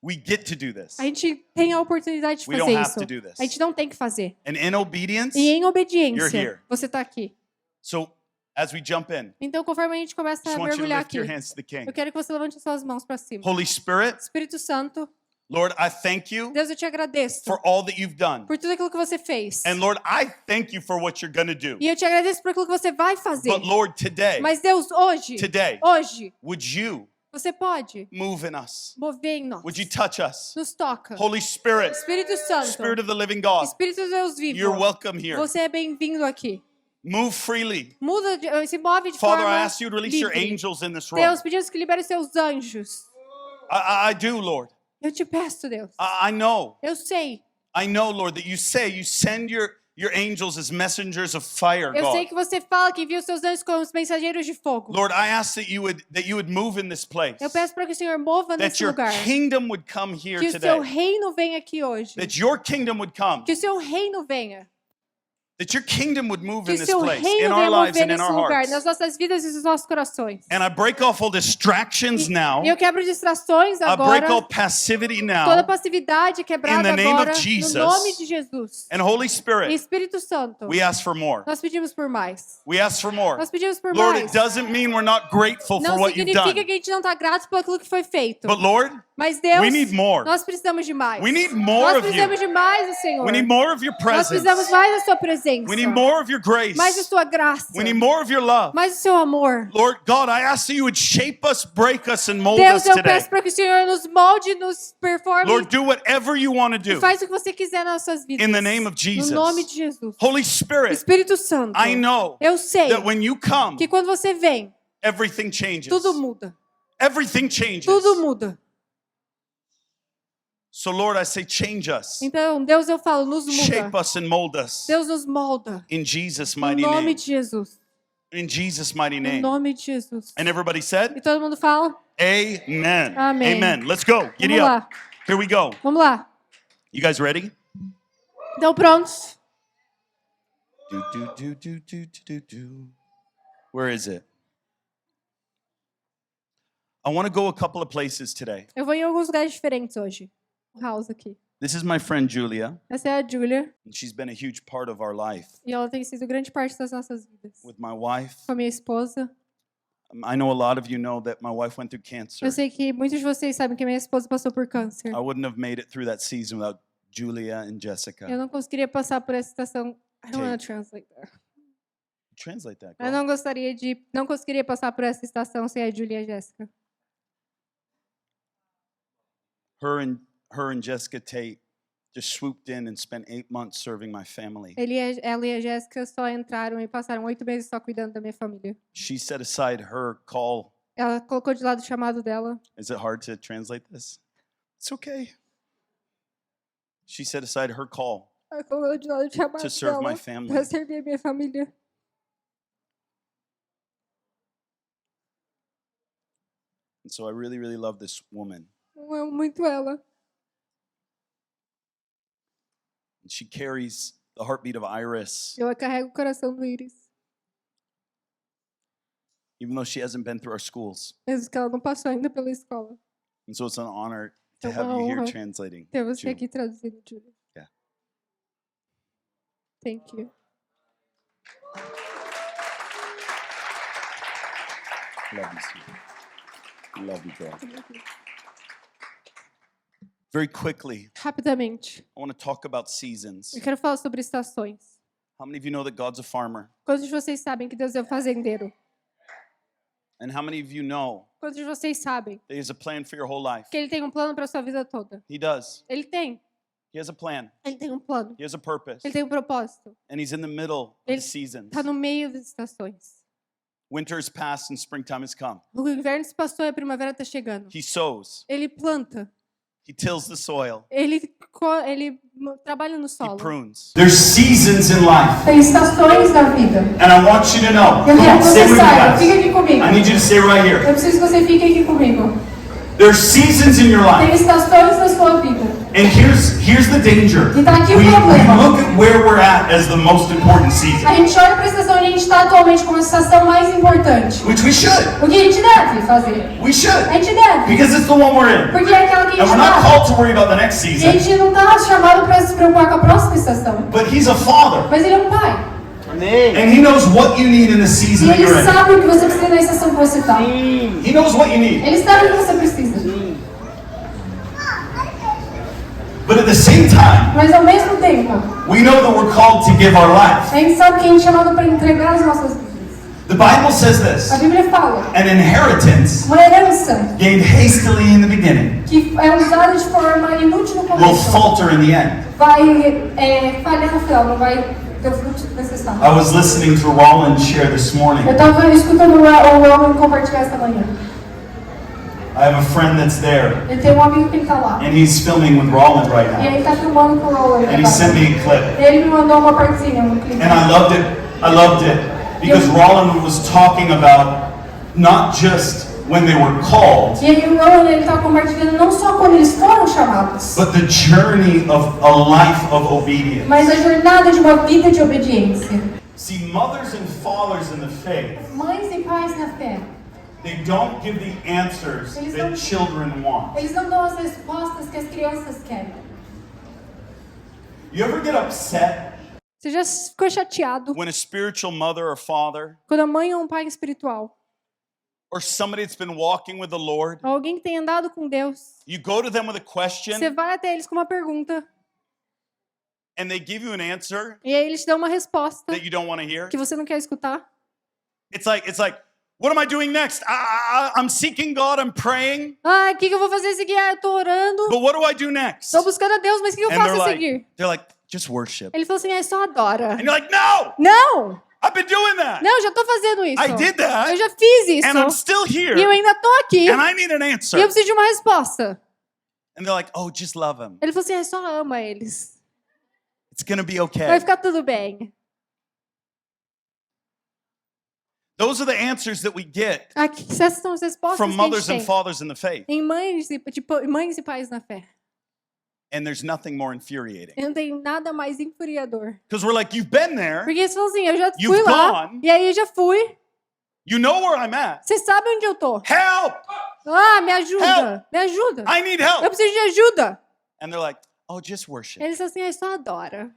We get to do this. a gente tem a oportunidade de We fazer don't have isso. to do this. A gente não tem que fazer. And in obedience, E em You're obediência, here. você está aqui. so as we jump in, Então, conforme a gente começa just a want you to mergulhar lift aqui, your hands to the King. eu quero que você levante as suas mãos para cima. Holy Spirit, Espírito Santo, Lord, I thank you Deus, eu te agradeço for all that you've done. por tudo aquilo que você fez. And Lord, I thank you for what you're going to do. E eu te agradeço por aquilo que você vai fazer. But Lord, today, Mas Deus, hoje, would you você pode move in us? mover em nós. Would you touch us? Nos toca. Holy Spirit, Espírito Santo, Spirit of the living God, Espírito de Deus vivo, you're welcome here. você é bem-vindo aqui. Move freely. Se move de Father, I forma ask you to release your livre. angels in this room. Deus, pedimos que libere os seus anjos. I do, Lord. Eu te peço, Deus. I know. Eu sei. I know, Lord, that you say you send your angels as messengers of fire, Eu sei God. que você fala que envia os seus anjos como os mensageiros de fogo. Lord, I ask that you would move in this place. Eu peço para que o Senhor mova That nesse your lugar. kingdom would come here Que o seu today. reino venha aqui hoje. That your kingdom would come. Que o seu reino venha. That your kingdom would move Que in o this seu place, reino in our venha lives mover and in nesse our lugar, hearts. nas nossas vidas e nos nossos corações. And I break off all distractions now. E eu quebro distrações I agora. break all passivity Toda now. passividade quebrada In the name of agora. Jesus. No nome de Jesus. And Holy E Spirit, Espírito Santo, we ask for more. nós pedimos por mais. We ask for more. Nós pedimos por Lord, mais. it doesn't mean we're not grateful for Não what you've significa done. que a gente não está grato por aquilo que foi feito. But Lord, Mas Deus, we need more. nós precisamos de mais. We need more Nós of you. precisamos de mais do Senhor. We need more of your Nós presence. precisamos mais da sua presença. We need more of your grace. Mais da sua graça. We need more of your love. Mais do seu amor. Lord God, I ask that you would shape us, break us, and mold Deus, us eu today. peço para que o Senhor nos molde, nos performe Lord, do whatever you want to e do. faz o que você quiser nas suas vidas. In the name of Jesus. No nome de Jesus. Holy Spirit, Espírito Santo, I know eu sei that when you come, que quando você vem, everything changes. tudo muda. Everything changes. Tudo muda. So Lord, I say change us. Então, Deus, eu falo, nos Shape muda. us and mold us. Deus nos molda. In Jesus' No mighty nome name. de Jesus. In Jesus' mighty No name. nome de Jesus. And everybody said, E todo mundo fala? Amen. Amém. Amen. Let's go. Giddy Vamos up. lá. Here we go. Vamos lá. You guys ready? Então, prontos? Do. Where is it? I want to go a couple of places today. Eu vou em alguns lugares diferentes hoje. O house aqui. This is my friend Julia, Essa é a Julia. and she's been a huge part of our life. E ela tem sido grande parte das nossas vidas. With my wife, Com a minha esposa. I know a lot of you know that my wife went through cancer. Eu sei que muitos de vocês sabem que a minha esposa passou por câncer. I wouldn't have made it through that season without Julia and Jessica. Eu não conseguiria passar por essa situação. I don't Okay. want to translate that. Translate that. Eu Girl. não conseguiria passar por essa estação sem a Julia e a Jéssica. Her and Jessica Tate just swooped in and spent 8 months serving my family. Ela e a Jéssica só entraram e passaram 8 meses só cuidando da minha família. She set aside her call. Ela colocou de lado o chamado dela. Is it hard to translate this? It's okay. She set aside her call Ela colocou de lado o chamado to serve my dela family. para servir a minha família. And so I really, really love this woman. Eu amo muito ela. And she carries the heartbeat of Iris, Ela carrega o coração do Iris. even though she hasn't been through our schools. Mesmo que ela não passou ainda pela escola. And so it's an honor to É have uma you here honra translating. ter você Ju. aqui traduzindo, Julia. Yeah. Thank you. Love you, sweetie. Love you, girl. Very quickly, Rapidamente, I want to talk about seasons. eu quero falar sobre estações. How many of you know that God's a farmer? Quantos de vocês sabem que Deus é um fazendeiro? And how many of you know Quantos de vocês sabem that He has a plan for your whole life? que Ele tem um plano para a sua vida toda? He does. Ele tem. He has a plan. Ele tem um plano. He has a purpose. Ele tem um propósito. And He's in the middle of Ele the seasons. está no meio das estações. Winter has passed and springtime has come. O inverno se passou e a primavera está chegando. He sows. Ele planta. He tills the soil. Ele trabalha no He solo. prunes. There's seasons in life. Tem estações na vida. And I want you to know. Eu quero que Stay você with me, saiba. Fica guys. aqui comigo. I need you to stay right here. Eu preciso que você fique aqui comigo. There's seasons in your Tem life. estações na sua vida. And here's the danger. E tá aqui o We problema. look at where we're at as the most important season. A gente olha para a estação onde a gente está atualmente como a estação mais importante. Which we should. O que a gente deve fazer? We should. A gente deve. Because it's the one we're in. Porque é aquela que a And gente we're not está. called to worry about the next E a season. gente não está chamado para se preocupar com a próxima estação. But he's a father. Mas ele é um pai. And he knows what you need in the season E that ele you're in. sabe o que você precisa na estação que você está. He knows what you need. Ele sabe o que você precisa. But at the same time, Mas ao mesmo tempo, we know that we're called to give our life. a gente sabe que a gente é chamado para entregar as nossas vidas. The Bible says this. A Bíblia fala, An inheritance uma herança gained hastily in the beginning que é usada de forma inútil no will começo, falter in the end. vai falhar no final, não vai ter o fruto necessário. I was listening to Roland share this morning. Eu estava escutando o Roman compartilhar esta manhã. I have a friend that's there, Ele tem um amigo que está lá. and he's filming with Roland right E now. ele está filmando com o Roland. And he sent me a clip. Ele me mandou uma partezinha, um clipe. And I loved it. I loved it. Because Roland was talking about not just when they were called, E aí o Roland está compartilhando não só quando eles foram chamados, but the journey of a life of obedience. mas a jornada de uma vida de obediência. See, mothers and fathers in the faith, Mães e pais na fé, they don't give the answers that children want. eles não dão as respostas que as crianças querem. You ever get upset Você já ficou chateado when a spiritual mother or father quando a mãe ou um pai espiritual, or somebody that's been walking with the Lord, ou alguém que tem andado com Deus, you go to them with a você question vai até eles com uma pergunta and they give you an answer e aí eles te dão uma resposta that you don't want to hear? que você não quer escutar? It's like, what am I doing next? I'm seeking God, I'm praying, Ah, o que eu vou fazer a seguir? Ah, eu tô orando, but what do I do next? tô buscando a Deus, mas o que eu And faço a seguir? they're like, just worship. Ele falou assim, ah, só adora. And you're like, no, Não! I've been doing that. Não, já tô fazendo isso. I did that. Eu já fiz isso. And I'm still here. E eu ainda tô aqui. And I need an answer. E eu preciso de uma resposta. And they're like, oh, just love him. Ele falou assim, ah, só ama eles. It's going to be Vai okay. ficar tudo bem. Those are the answers that we get Aqui, essas são as respostas from que a mothers gente and tem fathers in the faith. em mães e pais na fé. And there's nothing more infuriating. Eu não tenho nada mais infuriador. Because we're like, you've been there. Porque eles falam assim, eu já You've fui lá, gone. e aí eu já fui. You know where I'm at. Você sabe onde eu tô. Help! Ah, me ajuda, Help! me ajuda. I need Eu help. preciso de ajuda. And they're like, oh, just worship. Eles falam assim, ah, só adora.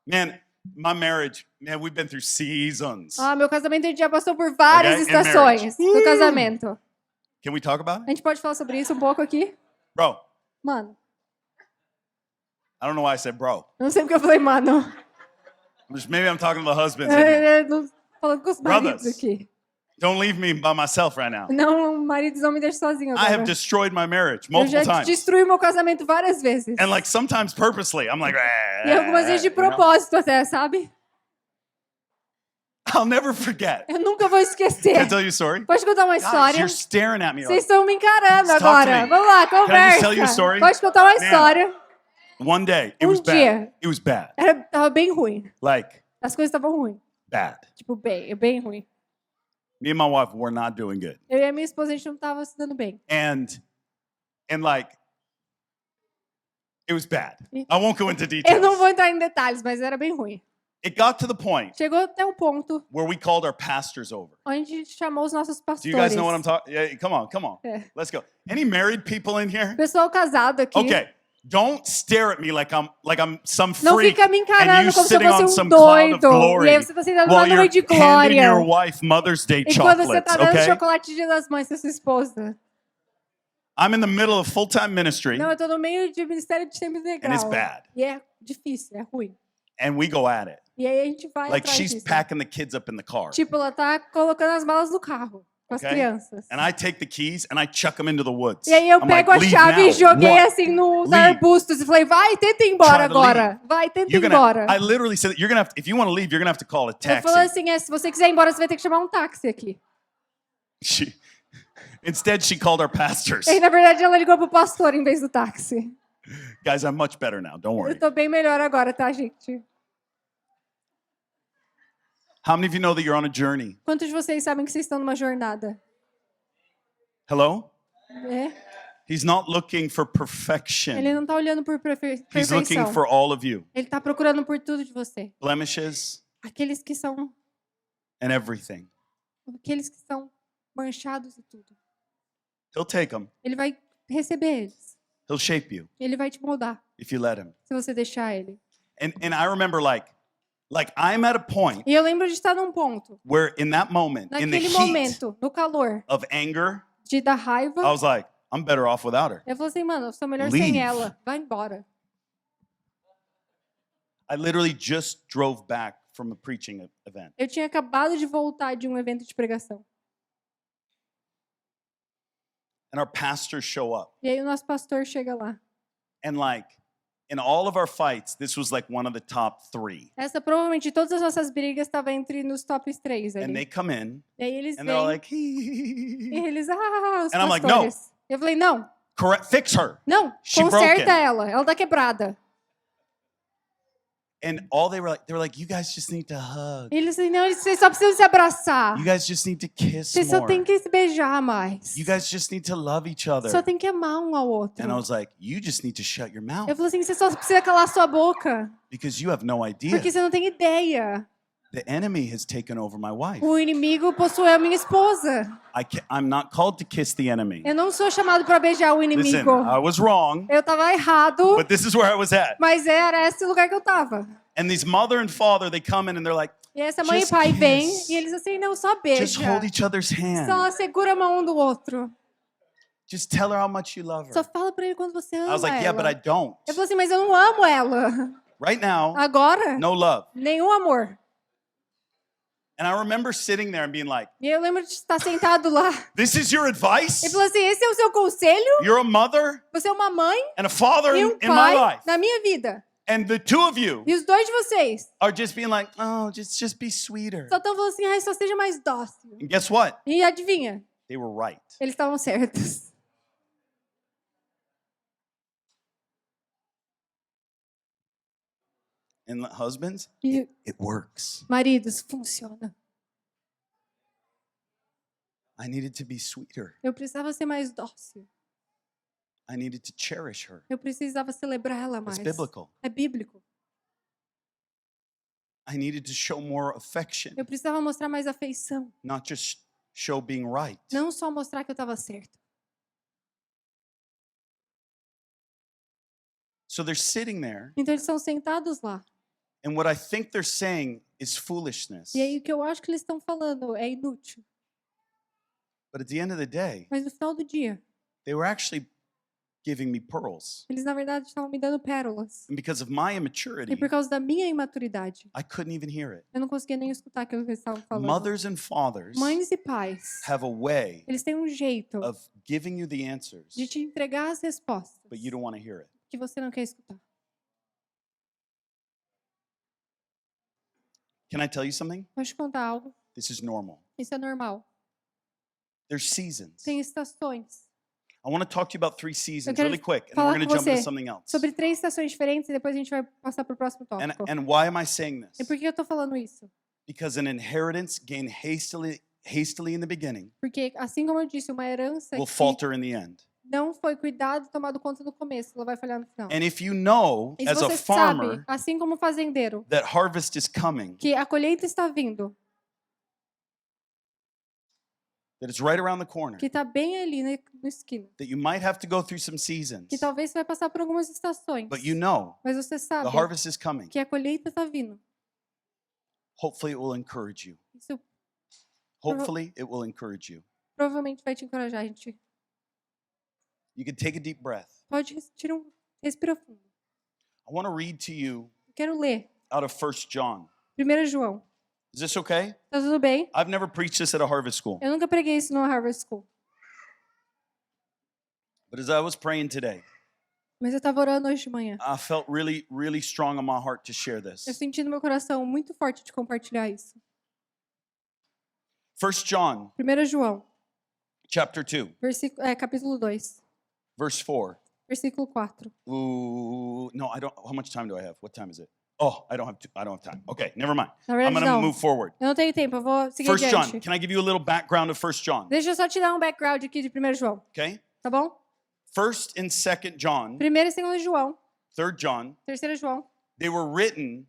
Man, my marriage, man, we've been through seasons. Ah, meu casamento a gente já passou por várias Okay, in estações marriage. do casamento. Can we talk about A it? gente pode falar sobre isso um pouco aqui? Bro, Mano, I don't know why I said bro. eu não sei porque eu falei mano. Maybe I'm talking to the husbands. And Eu não- falando com os maridos Brothers. aqui. don't leave me by myself right now. Não, maridos não me deixem sozinho I have agora. destroyed my marriage Eu já multiple times. destruí meu casamento várias vezes. And like sometimes purposely, I'm like, E algumas vezes de you know? propósito até, sabe? I'll never forget. Eu nunca vou esquecer. Can I tell you a story? Pode contar uma Guys, história? you're staring at me. Vocês Like, estão me encarando Talk to agora. me. Vamos lá, Can I just conversa. tell you a story? Pode contar uma Man. história. one day, it Um was dia. bad. It was bad. Tava bem ruim. Like, As coisas estavam ruins. bad. Tipo, bem ruim. Me and my wife were not doing good. Eu e a minha esposa, a gente não tava se dando bem. And like, it was bad. I won't go into details. Eu não vou entrar em detalhes, mas era bem ruim. It got to the point Chegou até um ponto where we called our pastors over. onde a gente chamou os nossos Do pastores. you guys know what I'm talking? Yeah, come on. É. Let's go. Any married people in here? Pessoal casado aqui. Okay. Don't stare at me like I'm some Não freak fica me and encarando you como se eu sitting on fosse um some cloud of doido. glory E aí você tá sentado numa while you're nuvem de handing glória. your wife Mother's Day E quando você chocolates, tá dando okay? chocolate Dia das Mães pra sua esposa. I'm in the middle of full-time ministry Não, eu tô no meio de ministério de tempo integral. and it's bad. E é difícil, é ruim. And we go at it. E aí a gente vai Like atrás she's disso. packing the kids up in the car. Tipo, ela tá colocando as malas no carro. com as Okay? crianças. And I take the keys and I chuck them into the woods. E aí eu I'm pego like, a "Leave chave now. e joguei Run." assim nos Leave. arbustos e falei, vai, tenta ir embora Try to agora. Vai, tenta ir You're embora. gonna, I literally said, you're gonna have to, if you want to leave, you're gonna have to call a Eu falei taxi. assim, se você quiser ir embora, você vai ter que chamar um táxi aqui. Instead, she called our pastors. E aí, na verdade, ela ligou pro pastor em vez do táxi. Guys, I'm much better now. Don't Eu worry. tô bem melhor agora, tá, gente? How many of you know that you're on a journey? Quantos de vocês sabem que vocês estão numa jornada? Hello? É? He's not looking for perfection. Ele não tá olhando por He's looking perfeição. for all of you. Ele tá procurando por tudo de você. Blemishes Aqueles que são and everything. manchados e tudo. He'll take them. Ele vai receber eles. He'll shape you Ele vai te moldar, if you let him. se você deixar ele. And I remember like I'm at a point E eu lembro de estar num ponto, where in that moment, in the naquele heat momento, no calor, of anger, de dar raiva, I was like, I'm better off without her. eu falei assim, mano, eu sou melhor Leave. sem ela. Vai embora. I literally just drove back from a preaching event. Eu tinha acabado de voltar de um evento de pregação. And our pastors show up. E aí o nosso pastor chega lá. And like in all of our fights, this was like one of the top 3. Essa provavelmente de todas as nossas brigas estava entre nos tops 3 And they ali. come in E aí eles and they're all vêm like, e "Hee." eles, os And I'm like, pastores. Eu falei, não, Correct, fix her. não, She conserta broken. ela tá quebrada. And all they were like, you guys just need to hug. E eles assim, não, vocês só precisam se abraçar. You guys just need to kiss Vocês só more. têm que se beijar mais. You guys just need to love each other. Só tem que amar um ao outro. And I was like, you just need to shut your mouth Eu falei assim, você só precisa calar sua boca, because you have no idea. porque você não tem ideia. The enemy has taken over my wife. O inimigo possuiu a minha esposa. I'm not called to kiss the enemy. Eu não sou chamado para beijar o Listen, inimigo. I was wrong, Eu tava errado, but this is where I was at. mas era esse lugar que eu tava. And these mother and father, they come in and they're like, E essa mãe Just e pai kiss. vêm e eles assim, não, só just beija. hold each other's hand. Só segura a mão um do outro. Just tell her how much you love Só her. fala pra ele quando você ama I was like, yeah, but I ela. don't. Eu falei assim, mas eu não amo ela. Right now, Agora, no love. nenhum amor. And I remember sitting there and being like, E eu lembro de estar sentado lá. this is your advice? Ele falou assim, esse é o seu conselho? You're a mother Você é uma mãe and a father e in um my pai life. na minha vida. And the two of you E os dois de vocês are just being like, oh, just be sweeter. só estão falando assim, ai, só seja mais dócil. And guess what? E adivinha? They were right. Eles estavam certos. And husbands, E it works. maridos, funciona. I needed to be sweeter. Eu precisava ser mais dócil. I needed to cherish her. Eu precisava celebrar ela It's mais. biblical. É bíblico. I needed to show more affection, Eu precisava mostrar mais afeição. not just show being right. Não só mostrar que eu estava certo. So they're sitting there, Então eles estão sentados lá. and what I think they're saying is foolishness. E aí o que eu acho que eles estão falando é inútil. But at the end of the day, Mas no final do dia, they were actually giving me pearls. eles na verdade estavam me dando pérolas. And because of my E immaturity, por causa da minha imaturidade, I couldn't even hear it. eu não conseguia nem escutar aquilo que eles estavam falando. Mothers and fathers Mães e pais, have a way eles têm um jeito of giving you the answers, de te entregar as respostas but you don't want to hear it. que você não quer escutar. Can I tell you something? Vou te contar algo. This is normal. Isso é normal. There's seasons. Tem estações. I want to talk to you about 3 seasons quero really quick, and then falar we're going com to jump into você something else. Sobre 3 estações diferentes e depois a gente vai passar para o próximo And, tópico. and why am I saying E this? por que eu tô falando isso? Because an inheritance gained hastily in the beginning Porque, assim como eu disse, uma herança will que falter in the end. não foi cuidado e tomado conta no começo, ela vai falhar no final. And if you know, E se as a você farmer, sabe, assim como fazendeiro, that harvest is coming, que a colheita está vindo, that it's right around the corner, que está bem ali na esquina, that you might have to go through some seasons, que talvez você vai passar por algumas estações, but you know mas você sabe the harvest is coming, que a colheita está vindo. hopefully it will encourage you. Isso Hopefully it will encourage you. provavelmente vai te encorajar. A gente You can take a deep breath. pode respira fundo. I want to read to you Eu quero ler out of 1 John. 1 João. Is this okay? Tá tudo bem? I've never preached this at a Harvest School. Eu nunca preguei isso no Harvard School. But as I was praying today, Mas eu estava orando hoje de manhã. I felt really, really strong on my heart to share this. Eu senti no meu coração muito forte de compartilhar isso. 1 John 1 João, chapter 2, capítulo 2, verse 4. versículo 4. Ooh, no, I don't. How much time do I have? What time is it? Oh, I don't have time. Okay, never mind. Na I'm verdade, going to não. move forward. Eu não tenho tempo, eu vou seguir 1 John, adiante. can I give you a little background of 1 John? Deixa eu só te dar um background aqui de 1 João, Okay? tá bom? 1st and 2nd John, 1 e 2 João, 3rd John, 3 João, they were written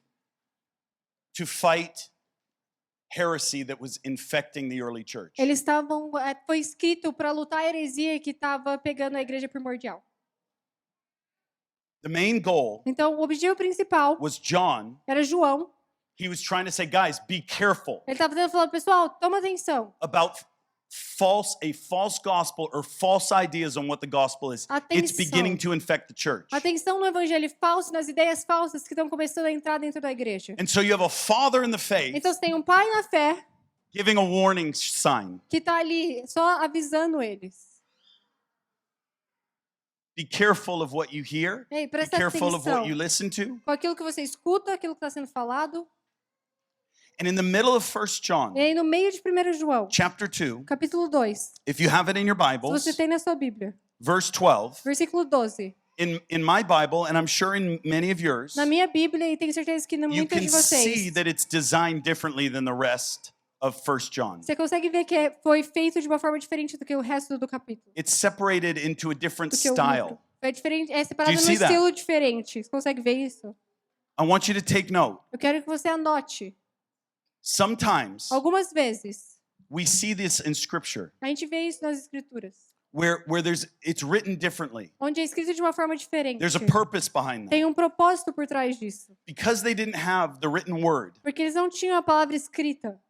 to fight heresy that was infecting the early church. eles estavam, foi escrito para lutar a heresia que estava pegando a igreja primordial. The main goal Então, o objetivo principal was John. era João. He was trying to say, guys, be careful Ele estava tentando falar, pessoal, toma atenção. about a false gospel or false ideas on what the gospel is. It's Atenção. beginning to infect the church. Atenção no evangelho falso, nas ideias falsas que estão começando a entrar dentro da igreja. And so you have a father in the faith Então, você tem um pai na fé giving a warning sign. que está ali só avisando eles. Be careful of what you hear. Ei, Be presta careful of atenção what you listen to. com aquilo que você escuta, aquilo que está sendo falado. And in the middle of 1 John, E aí, no meio de 1 João, chapter 2, capítulo 2, if you have it in your se Bibles, você tem na sua Bíblia, verse 12, versículo 12. in my Bible, and I'm sure in many of yours, Na minha Bíblia, e tenho certeza que em you muitas can de see vocês, that it's designed differently than the rest of 1 John. você consegue ver que foi feito de uma forma diferente do que o resto do capítulo. It's separated into a different Do que o style. livro. É diferente, é separado Do you num see that? estilo diferente. Você consegue ver isso? I want you to take note. Eu quero que você anote. Sometimes Algumas vezes, we see this in Scripture a gente vê isso nas escrituras, where it's written differently. onde é escrito de uma forma diferente. There's a purpose behind that. Tem um propósito por trás disso. Because they didn't have the written word, Porque eles não tinham a palavra escrita.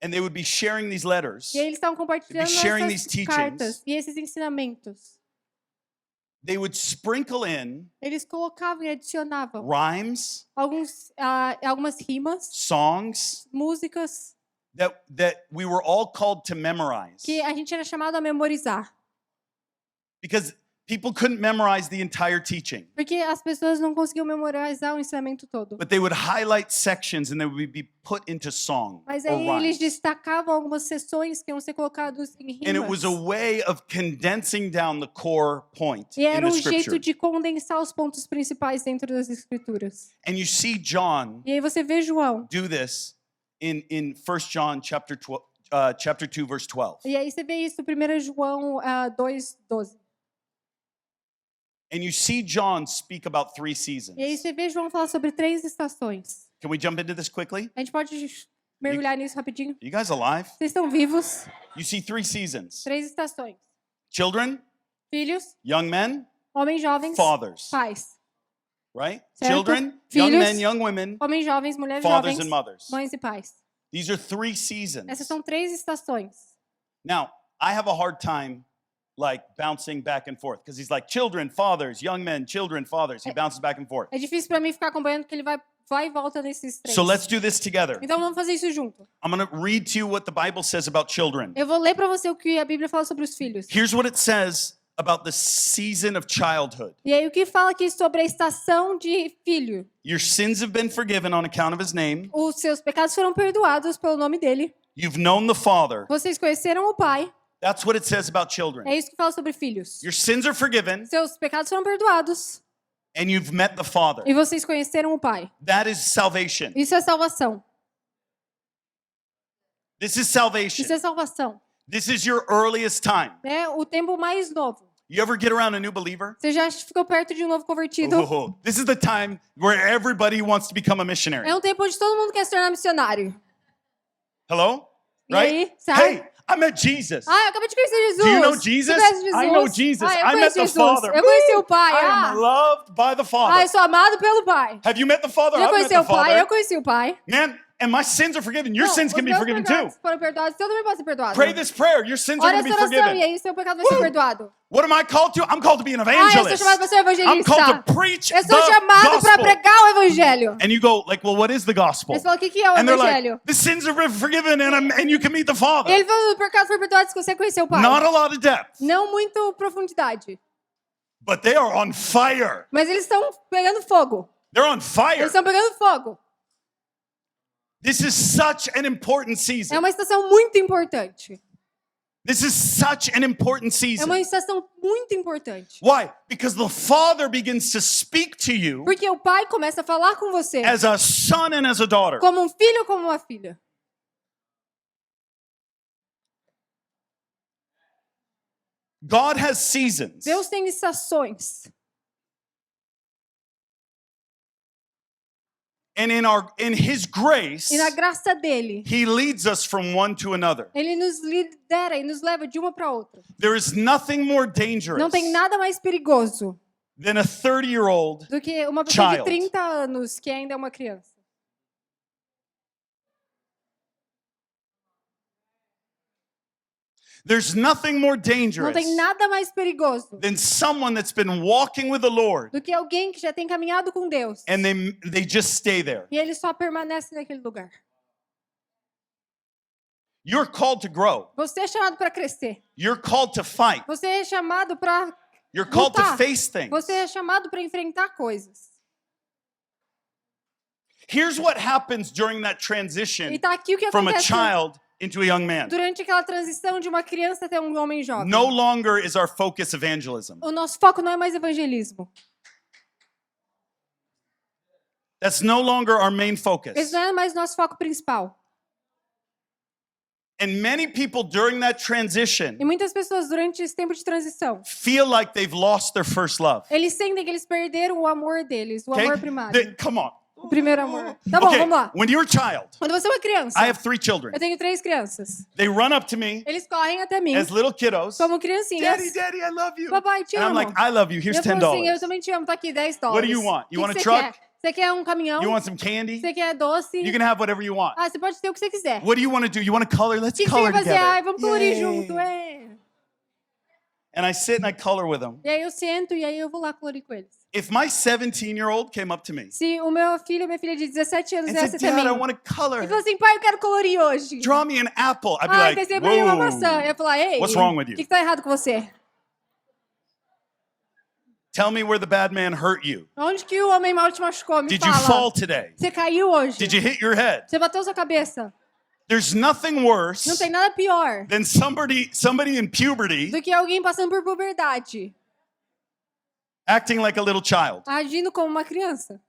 and they would be sharing these letters, E aí eles estavam compartilhando sharing essas these teachings. cartas e esses ensinamentos. they would sprinkle in Eles colocavam e adicionavam rhymes, algumas rimas, songs músicas, that we were all called to memorize. que a gente era chamado a memorizar. Because people couldn't memorize the entire teaching, Porque as pessoas não conseguiam memorizar o ensinamento todo. but they would highlight sections and they would be put into song Mas or aí eles rhymes. destacavam algumas sessões que iam ser colocadas em And it was a rimas. way of condensing down the core point E in era the um jeito scripture. de condensar os pontos principais dentro das escrituras. And you see John E aí você vê João. do this in 1 John chapter 2 verse 12. E aí você vê isso em 1 João 2:12. And you see John speak about 3 seasons. E aí você vê João falar sobre 3 estações. Can we jump into this quickly? A gente pode mergulhar nisso rapidinho? You guys alive? Vocês estão vivos? You see 3 seasons. 3 estações. Children, Filhos, young men, homens jovens, fathers, pais. right? Certo. Children, young Filhos, men, young women, Homens jovens, mulheres fathers jovens, and mothers. mães e pais. These are 3 seasons. Essas são 3 estações. Now, I have a hard time like bouncing back and forth because he's like children, fathers, young men, children, fathers. He bounces back and forth. É difícil para mim ficar acompanhando porque ele vai e volta nesses 3. So let's do this together. Então vamos fazer isso junto. I'm going to read to you what the Bible says about children. Eu vou ler para você o que a Bíblia fala sobre os filhos. Here's what it says about the season of childhood. E aí o que fala aqui sobre a estação de filho? Your sins have been forgiven on account of his name. Os seus pecados foram perdoados pelo nome dele. You've known the Father. Vocês conheceram o Pai. That's what it says about children. É isso que fala sobre filhos. Your sins are forgiven Seus pecados foram perdoados and you've met the Father. e vocês conheceram o Pai. That is salvation. Isso é salvação. This is salvation. Isso é salvação. This is your earliest time. É o tempo mais novo. You ever get around a new believer? Você já ficou perto de um novo convertido? Oh, this is the time where everybody wants to become a missionary. É um tempo onde todo mundo quer se tornar missionário. Hello? E Right? aí, sabe? Hey, I met Jesus. Ah, eu acabei de conhecer Jesus. Do you know Jesus? Você conhece Jesus? I know Jesus. Ah, eu I met conheço the Jesus. Father. Eu conheci o Woo! Pai. I am loved by the Ah, Father. eu sou amado pelo Pai. Have you met the Father? Já I've met conheceu the o Pai? Father. Eu conheci o Pai. Man, and my sins are forgiven. Your Não, sins os can be meus forgiven pecados too. foram perdoados, seu também pode ser perdoado. Pray this prayer. Your sins are Ora going to essa be oração forgiven. e aí seu pecado vai ser Woo! perdoado. What am I called to? I'm called to be an Eu sou evangelist. chamado para ser I'm evangelista. called to preach Eu sou the chamado para gospel. pregar o evangelho. And you go like, well, what is the gospel? Eles falam, o que é o And they're evangelho? like, the sins are forgiven and you can meet the Father. Ele falou, o pecado foi perdoado se você conheceu o Pai. Not a lot of depth, Não muito profundidade. but they are on fire. Mas eles estão pegando fogo. They're on Eles fire. estão pegando fogo. This is such an important É season. uma estação muito importante. This is such an important É season. uma estação muito importante. Why? Because the Father begins to speak to you Porque o Pai começa a falar com você as a son and as a daughter. como um filho ou como uma filha. God has seasons. Deus tem estações. And in his grace, E na graça dele, he leads us from one to another. ele nos lidera e nos leva de uma para outra. There is nothing more dangerous Não tem nada mais perigoso than a 30-year-old. do que uma pessoa de Child. 30 anos que ainda é uma criança. There's nothing more Não dangerous tem nada mais perigoso than someone that's been walking with the Lord do que alguém que já tem caminhado com Deus and they just stay there. e ele só permanece naquele lugar. You're called to grow. Você é chamado para crescer. You're called to fight. Você é chamado para You're called to lutar. face things. Você é chamado para enfrentar coisas. Here's what happens during that E transition tá aqui o que from a acontece child into a young man. durante aquela transição de uma criança até um homem jovem. No longer is our focus evangelism. O nosso foco não é mais evangelismo. That's no longer our main Esse focus. não é mais nosso foco principal. And many people during that transition E muitas pessoas durante esse tempo de transição, feel like they've lost their first love. eles sentem que eles perderam o amor deles, o Okay? amor primário, Come on. o primeiro amor. Tá bom, Okay, vamos lá. when you're a child, Quando você é uma criança, I have 3 children. eu tenho 3 crianças. They run up to me Eles correm até mim as little kiddos. como criancinhas. Daddy, Daddy, I love you. Papai, te And I'm amo. like, I love you. Here's Eu falo assim, eu $10. também te amo, tá aqui, $10. What do you want? You O want que a você truck? quer? Você quer um caminhão? You want some candy? Você quer doce? You can have whatever you want. Ah, você pode ter o que você quiser. What do you want to do? You want to color? Let's O que você color quer fazer? together. Ai, vamos colorir Yay. junto, é. And I sit and I color with them. E aí eu sento e aí eu vou lá colorir com eles. If my 17-year-old came up to me Se o meu filho, minha filha de 17 anos and viesse said, até Dad, mim I want to color. e falou assim, pai, eu quero colorir hoje. Draw me an apple. I'd be Ai, like, desenhei pra mim uma whoa. maçã. Eu ia falar, ei, What's wrong with you? o que tá errado com você? Tell me where the bad man hurt you. Onde que o homem mal te machucou? Me Did you fala. fall today? Você caiu hoje? Did you hit your head? Você bateu sua cabeça? There's nothing worse Não tem nada pior than somebody in puberty do que alguém passando por puberdade, acting like a little child. agindo como uma criança.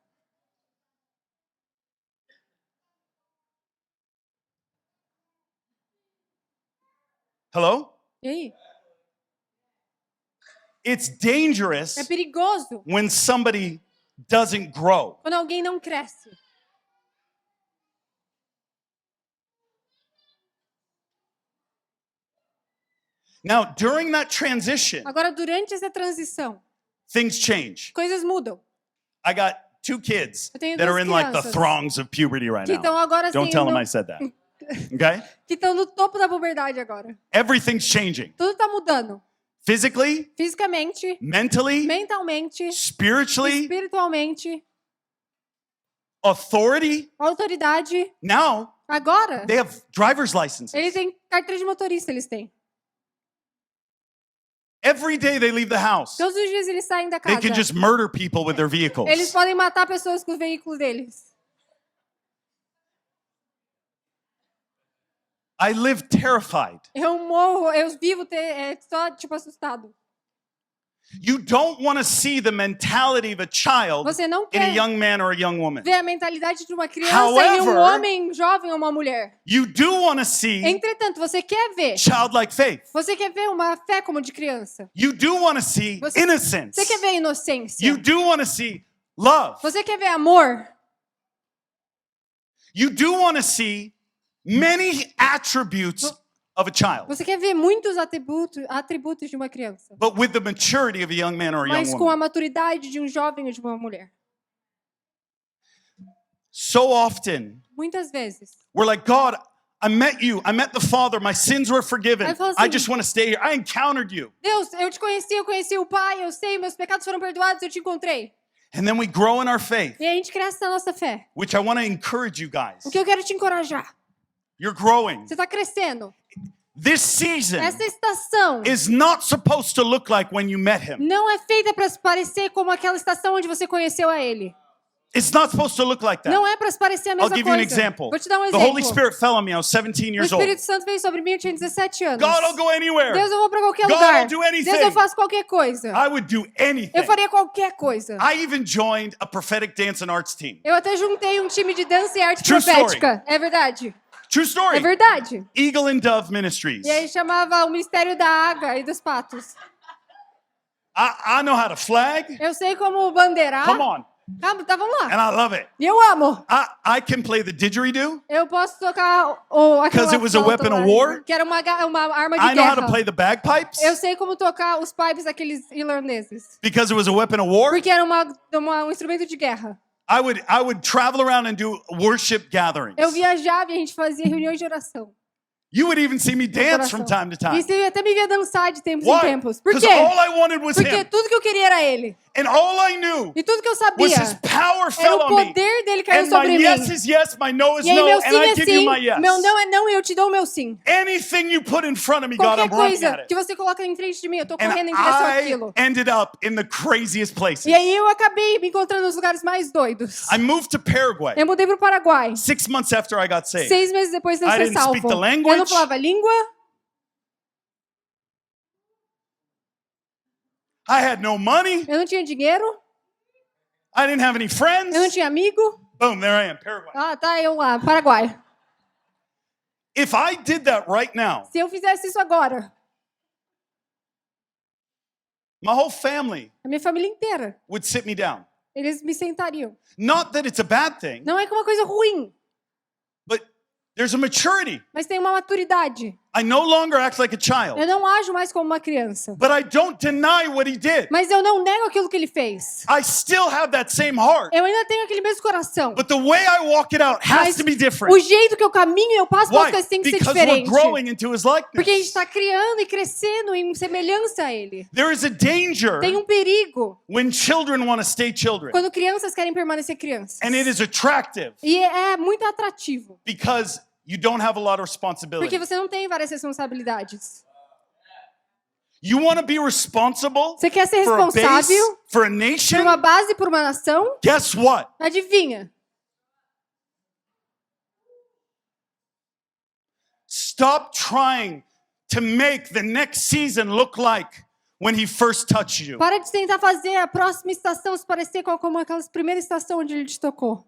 Hello? E aí? It's dangerous É perigoso when somebody doesn't grow. quando alguém não cresce. Now, during that transition, Agora, durante essa transição, things change. coisas mudam. I got 2 kids Eu tenho that duas are in like the crianças throngs of puberty right Que estão now. agora Don't tell them sendo, I said that. Okay? que estão no topo da puberdade agora. Everything's changing. Tudo tá mudando. Physically, Fisicamente, mentally, mentalmente, spiritually, espiritualmente, authority. autoridade. Now, Agora, they have driver's licenses. eles têm carteira de motorista, eles têm. Every day they leave the house. Todos os dias eles saem da They casa. can just murder people with their vehicles. Eles podem matar pessoas com os veículos deles. I live terrified. Eu morro, eu vivo só, tipo, assustado. You don't want to see the mentality of a child Você não in a quer young man or a young woman. ver a mentalidade de uma criança em However, um homem jovem ou uma mulher. You do want to see Entretanto, você quer ver. childlike faith. Você quer ver uma fé como de criança. You do want to see Você innocence. quer ver inocência. You do want to see love. Você quer ver amor. You do want to see many attributes of a child, Você quer ver muitos atributos de uma criança. but with the maturity of a young man or a young Mas com a woman. maturidade de um jovem ou de uma mulher. So often, Muitas vezes. We're like, God, I met you. I met the Father. My sins were forgiven. Aí fala I assim, just want to stay here. I encountered you. Deus, eu te conheci, eu conheci o Pai, eu sei, meus pecados foram perdoados, eu te encontrei. And then we grow in our faith, E aí a gente cresce na nossa fé. which I want to encourage you guys. O que eu quero te encorajar. You're growing. Você está crescendo. This season Essa estação is not supposed to look like when you met him. não é feita para se parecer como aquela estação onde você conheceu a Ele. It's not supposed to look like that. Não é para se parecer a I'll mesma give you an coisa. example. Vou te dar um The exemplo. Holy Spirit fell on me. I was 17 O years old. Espírito Santo veio sobre mim, eu tinha 17 anos. God, I'll go anywhere. Deus, eu vou para qualquer God, lugar. I'll do anything. Deus, eu faço qualquer coisa. I would do anything. Eu faria qualquer coisa. I even joined a prophetic dance and arts team. Eu até juntei um time de dança e arte True profética. É verdade. True É story. verdade. Eagle and Dove Ministries. E aí chamava o Ministério da Águia e dos Patos. I know how to flag. Eu sei como bandeirar. Come on. Tá, vamos lá. And I love it. E eu amo. I can play the didgeridoo. Eu posso tocar aquela 'Cause it was a flauta weapon lá, of war? que era uma arma de I know how guerra. to play the bagpipes. Eu sei como tocar os pipes daqueles irlandeses. Because it was a weapon of war. Porque era um instrumento de guerra. I would travel around and do worship gatherings. Eu viajava e a gente fazia reuniões de oração. You would even see me dance from time to E time. você até me via dançar de tempos em Why? tempos. Por Because quê? all I wanted was Porque him. tudo que eu queria era ele. And all I knew E tudo que eu was sabia his power era fell o on me. poder dele caiu And my sobre yes mim. is yes, my no is E aí no, meu and sim I é give you sim, my yes. meu não é não e eu te dou o meu sim. Anything you put in front of me, God, Qualquer I'm running coisa at it. que você coloca em frente de mim, eu tô And correndo em direção I àquilo. ended up in the craziest places. E aí eu acabei me encontrando nos lugares mais doidos. I moved to Paraguay Eu mudei pro Paraguai. 6 months after I got saved. 6 meses depois de eu I ser didn't salvo. speak the Eu language. não falava a língua, I had no money. eu não tinha dinheiro, I didn't have any friends. eu não tinha amigo. Boom, there I am, Paraguay. Ah, tá, eu lá, Paraguai. If I did that right now, Se eu fizesse isso agora, my whole family a minha família inteira, would sit me down. eles me sentariam. Not that it's a bad thing, Não é que é uma coisa ruim, but there's a maturity. mas tem uma maturidade. I no longer act like a child, Eu não ajo mais como uma criança. but I don't deny what he did. Mas eu não nego aquilo que ele fez. I still have that same heart, Eu ainda tenho aquele mesmo coração. but the way I walk it out has Mas to be o different. jeito que eu caminho e eu passo pelas Why? coisas tem que ser Because we're diferente. growing into his Porque a gente likeness. está criando e crescendo em semelhança a ele. There is a danger Tem um perigo when children want to stay children, quando crianças querem permanecer crianças. and it is attractive E é muito atrativo. because you don't have a lot of Porque responsibility. você não tem várias responsabilidades. You want to be responsible Você quer ser for a base, responsável for a por nation? uma base, por uma nação? Guess what? Adivinha? Stop trying to make the next season look like when he first touched you. Para de tentar fazer a próxima estação se parecer com como aquela primeira estação onde ele te tocou.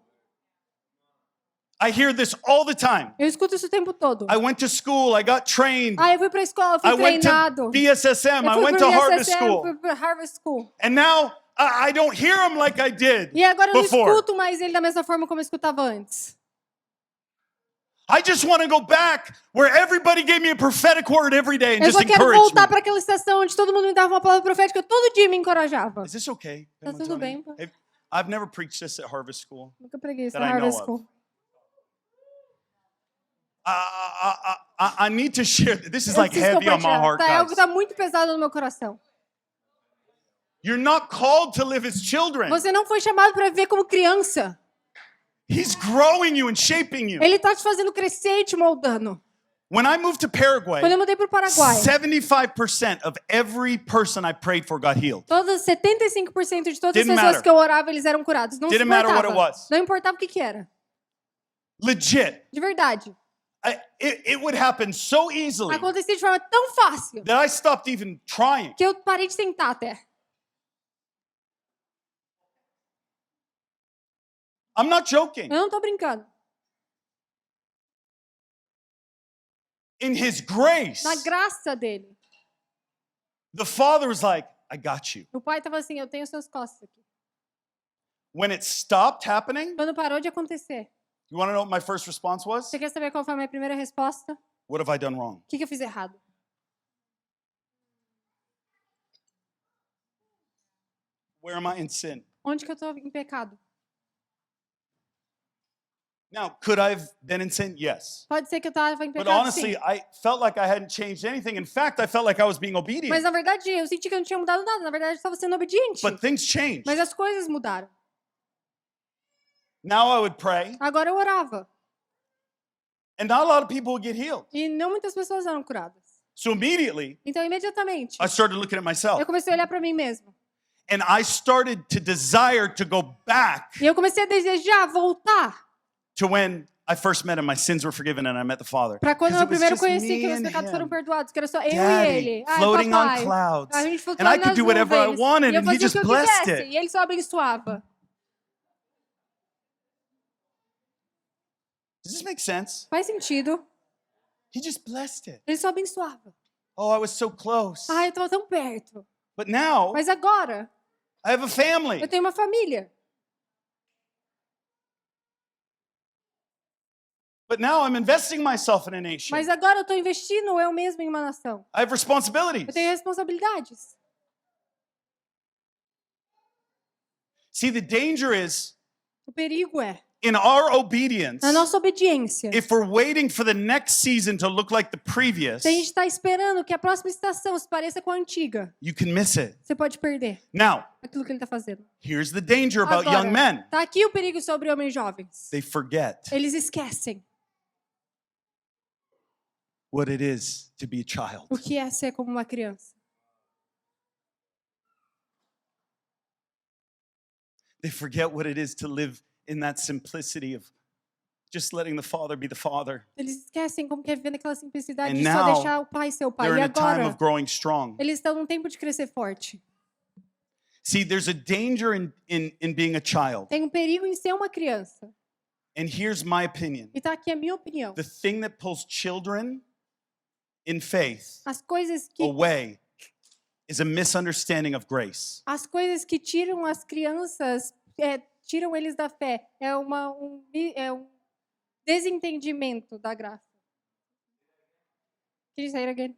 I hear this all the time. Eu escuto isso o tempo todo. I went to school, I got trained, Ah, eu fui pra escola, fui I went treinado. to BSSM, Eu I fui went pro to Harvard ISSM, School. fui pro Harvard School. And now I don't hear him like I did E agora eu não before. escuto mais ele da mesma forma como eu escutava antes. I just want to go back where everybody gave me a prophetic word every day and Eu just só quero encourage voltar me. para aquela estação onde todo mundo me dava uma palavra profética, todo dia me encorajava. Is this okay? Tá tudo bem. I've never preached this at Harvest School. Nunca preguei isso That na I know Harvard of. School. I need to share. This is Eu like preciso heavy on my compartilhar. heart, Tá, é algo guys. que tá muito pesado no meu coração. You're not called to live as children. Você não foi chamado para viver como criança. He's growing you and shaping you. Ele tá te fazendo crescer e te moldando. When I moved to Paraguay, Quando eu mudei pro Paraguai, 75% of every person I prayed for got healed. 75% de todas as Didn't pessoas matter. que eu orava, eles eram curados. Não Didn't matter what it was. Não importava o que era. Legit. De verdade. It would happen so easily Acontecia de forma tão fácil that I stopped even trying. que eu parei de tentar até. I'm not joking. Eu não tô brincando. In His grace, Na graça dele. the Father was like, I got you. O pai tava assim, eu tenho seus costas aqui. When it stopped happening, Quando parou de acontecer, you want to know what my first response was? você quer saber qual foi a minha primeira resposta? What have I done wrong? O que eu fiz errado? Where am I in sin? Onde que eu tô em pecado? Now, could I have been in sin? Yes. Pode ser que eu estava em But pecado, honestly, sim. I felt like I hadn't changed anything. In fact, I felt like I was being obedient. Mas na verdade eu senti que eu não tinha mudado nada. Na verdade eu estava sendo obediente. But things changed. Mas as coisas mudaram. Now I would pray, Agora eu orava. and not a lot of people would get healed. E não muitas pessoas eram curadas. So immediately, Então imediatamente I started looking at myself. eu comecei a olhar para mim mesmo. And I started to desire to go back E eu comecei a desejar voltar to when I first met him. My sins were forgiven and I met the Father. para quando 'Cause eu it was primeiro just conheci me que meus and pecados foram him. perdoados, que era só eu e Daddy, ele. Ai, floating on papai. clouds. A gente And flutuando I could nas do whatever I nuvens. wanted, E eu and he fazia o just que eu blessed quisesse. it. E ele só abençoava. Does this make sense? Faz sentido. He just blessed it. Ele só abençoava. Oh, I was so close. Ai, eu estava tão perto. But now Mas agora I have a family. eu tenho uma família. But now I'm investing myself in a nation. Mas agora eu estou investindo eu mesmo em uma nação. I have responsibilities. Eu tenho responsabilidades. See, the danger is O perigo é, in our obedience, na nossa obediência, if we're waiting for the next season to look like the previous, se a gente está esperando que a próxima estação se pareça com a antiga, you can miss it. você pode perder Now, aquilo que ele está fazendo. here's the danger about Agora, young men. tá aqui o perigo sobre homens jovens. They forget Eles esquecem what it is to be a child. o que é ser como uma criança. They forget what it is to live in that simplicity of just letting the Father be the Father. Eles esquecem como que é viver naquela simplicidade And de só now, deixar o pai ser o pai. They're E in a time agora, of growing strong. eles estão num tempo de crescer forte. See, there's a danger in being a child. Tem um perigo em ser uma criança. And here's my opinion. E tá aqui a minha opinião. The thing that pulls children in faith As coisas que away is a misunderstanding of grace. tiram as crianças, tiram eles da fé, é um desentendimento da graça. Can you say it again?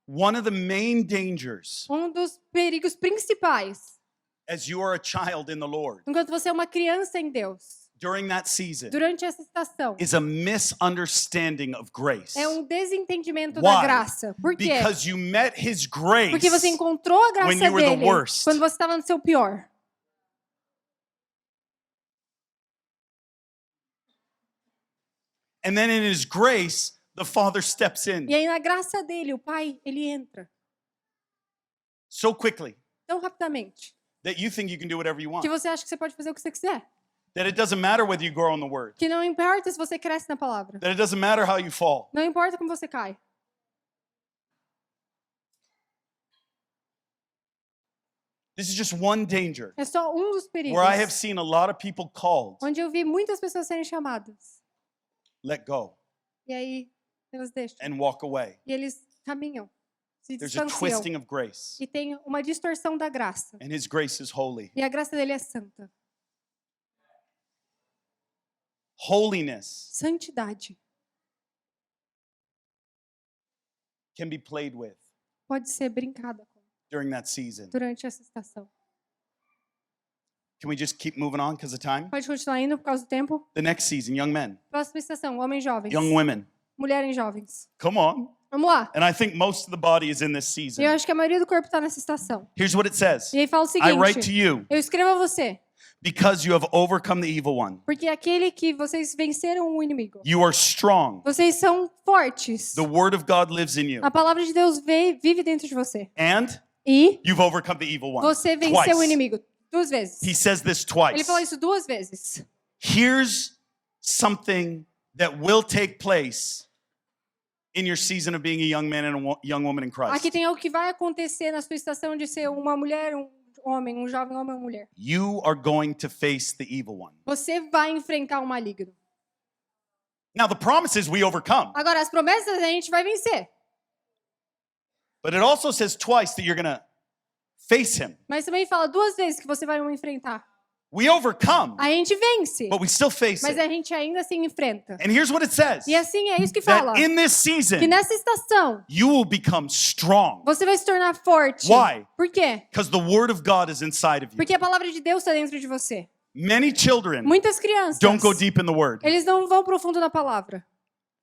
One of the main dangers Um dos perigos principais, as you are a child in the Lord enquanto você é uma criança em Deus, during that season durante essa estação, is a misunderstanding of grace. é um desentendimento Why? da graça. Por quê? Because you met his grace Porque você encontrou a when graça you were the dele worst. quando você estava no seu pior. And then in his grace, the Father steps in E aí na graça dele, o pai, ele entra so quickly tão rapidamente that you think you can do whatever you want. que você acha que você pode fazer o que você quiser. That it doesn't matter whether you grow in the Word. Que não importa se você cresce na palavra. That it doesn't matter how you fall. Não importa como você cai. This is just one danger É só um dos perigos. where I have seen a lot of people called, Onde eu vi muitas pessoas serem chamadas. let go, E aí elas deixam. and walk away. E eles caminham. Se There's a distanciam. twisting of grace, E tem uma distorção da graça. and his grace is holy. E a graça dele é santa. Holiness Santidade can be played with pode ser brincada com during that season. durante essa estação. Can we just keep moving on because of time? Pode continuar indo por causa do tempo? The next season, young men, Próxima estação, homens jovens. young women. Mulheres jovens. Come on. Vamos lá. And I think most of the body is in this E eu season. acho que a maioria do corpo está nessa estação. Here's what it says. E aí fala o I write to seguinte. you Eu escrevo a você, because you have overcome the evil one. porque é aquele que vocês venceram o inimigo. You are strong. Vocês são fortes. The word of God lives in you. A palavra de Deus vive dentro de você. And E you've overcome the evil one. você venceu o Twice. inimigo 2 vezes. He says this Ele twice. falou isso 2 vezes. Here's something that will take place in your season of being a young man and a young woman in Christ. Aqui tem algo que vai acontecer na sua estação de ser uma mulher, um homem, um jovem homem ou mulher. You are going to face the evil one. Você vai enfrentar o maligno. Now, the promise is we overcome, Agora, as promessas a gente vai vencer. but it also says twice that you're going to face him. Mas também fala 2 vezes que você vai o enfrentar. We overcome, A gente vence, but we still face mas it. a gente ainda assim enfrenta. And here's what it says. E assim é isso que fala. That in this Que season, nessa estação, you will become strong você vai se tornar forte. Why? Por quê? because the word of God is inside of you. Porque a palavra de Deus está dentro de você. Many children Muitas crianças, don't go deep in the word. eles não vão profundo na palavra.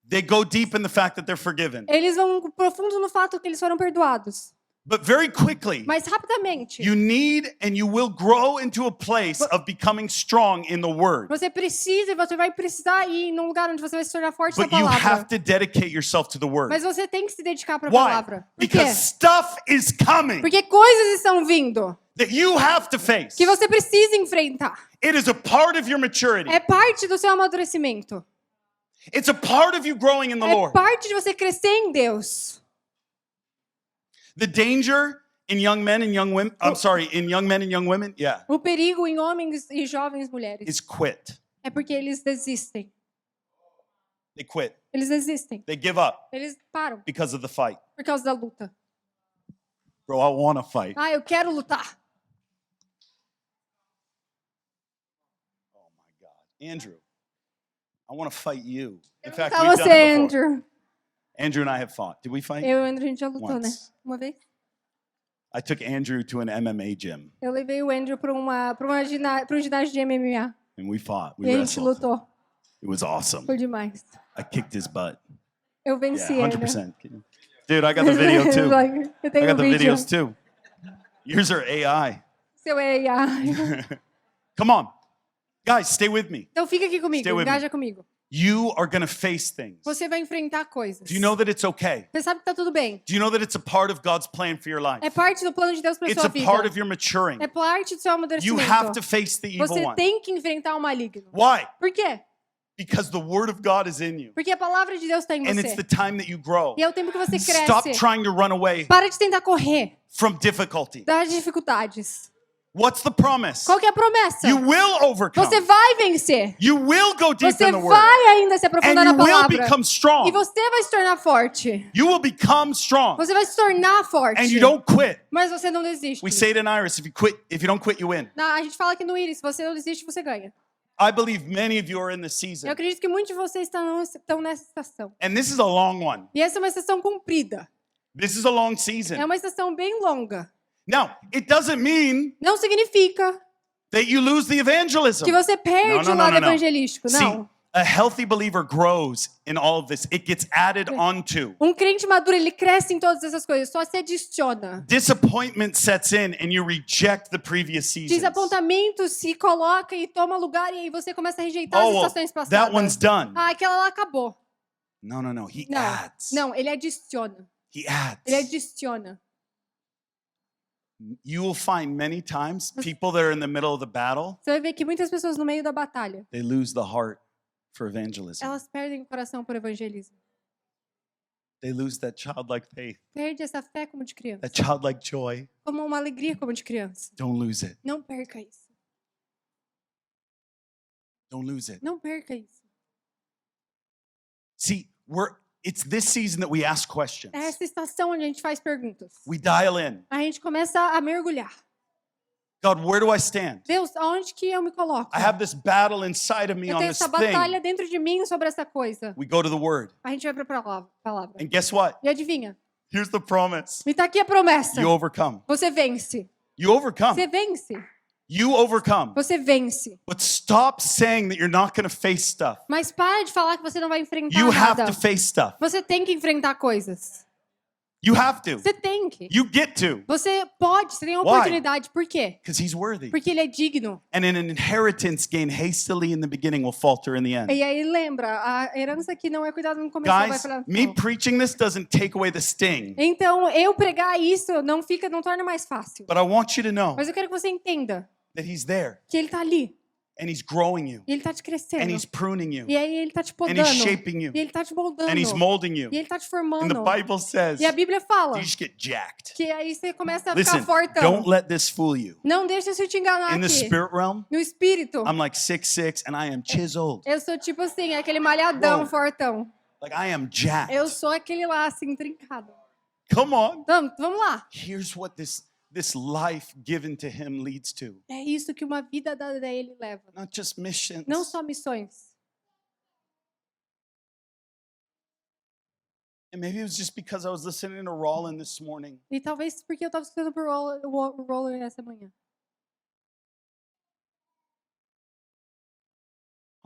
They go deep in the fact that they're forgiven. Eles vão profundo no fato que eles foram perdoados. But very quickly, Mas rapidamente, you need and you will grow into a place of becoming strong in the word. você precisa e você vai precisar ir num lugar onde você vai se tornar forte na But you have palavra. to dedicate yourself to the word. Mas você tem que se dedicar para a Why? palavra. Por quê? Because stuff is coming Porque coisas estão vindo that you have to face. que você precisa enfrentar. It is a part of your maturity. É parte do seu amadurecimento. It's a part of you growing in the É Lord. parte de você crescer em Deus. The danger in young men and young women, in young men and young women, yeah, O perigo em homens e jovens mulheres is quit. é porque eles desistem. They quit. Eles desistem. They give up Eles param because of the fight. por causa da luta. Bro, I want to fight. Ah, eu quero lutar. Oh my God. Andrew, I want to fight you. In Quero fact, lutar we've você, done it before. Andrew. Andrew and I have fought. Did we fight? Eu e o Andrew, a gente já lutou, né? Once. Uma vez. I took Andrew to an MMA gym Eu levei o Andrew para um ginásio de MMA. and we fought. E We a gente wrestled. lutou. It was awesome. Foi demais. I kicked his butt. Eu venci Yeah, ele. 100%. Dude, I got the video too. Like, eu I tenho got the vídeo. videos too. Yours are AI. Seu AI. Come on. Guys, stay with me. Então fica aqui comigo, Stay with me. engaja comigo. You are going to face things. Você vai enfrentar coisas. Do you know that it's okay? Você sabe que tá tudo bem. Do you know that it's a part of God's plan for your life? É parte do plano de Deus para It's sua a vida. part of your maturing. É parte do seu You amadurecimento. have to face the evil Você one. tem que enfrentar o maligno. Why? Por quê? Because the word of God is in you. Porque a palavra de Deus está em And it's você. the time that you grow. E é o tempo que você Stop cresce. trying to run away Para de tentar correr from difficulty. das dificuldades. What's the promise? Qual que é a promessa? You will overcome. Você vai vencer. You will go deep Você in the word. vai ainda se aprofundar And na you will palavra. become strong. E você vai se tornar forte. You will become strong. Você vai se tornar forte. And you don't quit. Mas você não desiste. We say it in Iris, if you don't quit, you win. A gente fala aqui no Iris, se você não desiste, você ganha. I believe many of you are in this season. Eu acredito que muitos de vocês estão nessa estação. And this is a long one. E essa é uma estação comprida. This is a long season. É uma estação bem longa. Now, it doesn't mean Não significa that you lose the evangelism. que você perde Não, o não, lado não, não. evangelístico. See, Não. a healthy believer grows in all of this. It gets added onto. Um crente maduro, ele cresce em todas essas coisas, só se adiciona. Disappointment sets in and you reject the previous seasons. Desapontamento se coloca e toma lugar e aí você começa a rejeitar Oh, as well, estações passadas. that one's done. Ah, aquela lá acabou. No. He Não, adds. não, ele adiciona. He adds. Ele adiciona. You will find many times people that are in the middle of the battle, Você vai ver que muitas pessoas no meio da batalha, they lose the heart for evangelism. elas perdem o coração por evangelismo. They lose that childlike faith, Perde essa fé como de criança. that childlike joy. Como uma alegria como de criança. Don't lose it. Não perca isso. Don't lose it. Não perca isso. See, it's this season that we ask questions. É essa estação onde a gente faz perguntas. We dial in. A gente começa a mergulhar. God, where do I stand? Deus, aonde que eu me coloco? I have this battle inside of me Eu on tenho this essa batalha thing. dentro de mim sobre essa coisa. We go to the word. A gente vai para a palavra. And guess what? E adivinha? Here's the promise. E tá aqui a promessa. You overcome. Você vence. You overcome. Você vence. You overcome. Você vence. But stop saying that you're not going to face stuff. Mas para de falar que você não vai enfrentar You have nada. to face stuff. Você tem que enfrentar coisas. You have to. Você tem que. You get to. Você pode, você tem a Why? oportunidade. Por quê? Because he's worthy. Porque ele é digno. And an inheritance gained hastily in the beginning will falter in the end. E aí lembra, a herança que não é cuidada no começo, vai Guys, falar. me preaching this doesn't take away the sting. Então, eu pregar isso não torna mais fácil. But I want you to know Mas eu quero que você entenda that he's there que ele tá ali. and he's growing you E ele tá te crescendo. and he's pruning you E aí ele tá te and podando. he's shaping you E ele tá te moldando. and he's molding you. E ele tá te And formando. the Bible says E a Bíblia fala you just get jacked. que aí você começa a Listen, ficar fortão. don't let this fool you. Não deixa isso te enganar In the aqui. spirit realm, No espírito, I'm like 6'6" and I am chiseled. eu sou tipo assim, aquele malhadão, Whoa. fortão. Like I am jacked. Eu sou aquele lá, assim, trincado. Come on. Então, vamos lá. Here's what this life given to him leads to. É isso que uma vida dada a ele leva. Not just missions. Não só missões. And maybe it was just because I was listening to Rollin this morning. E talvez porque eu tava escutando pro Roller essa manhã.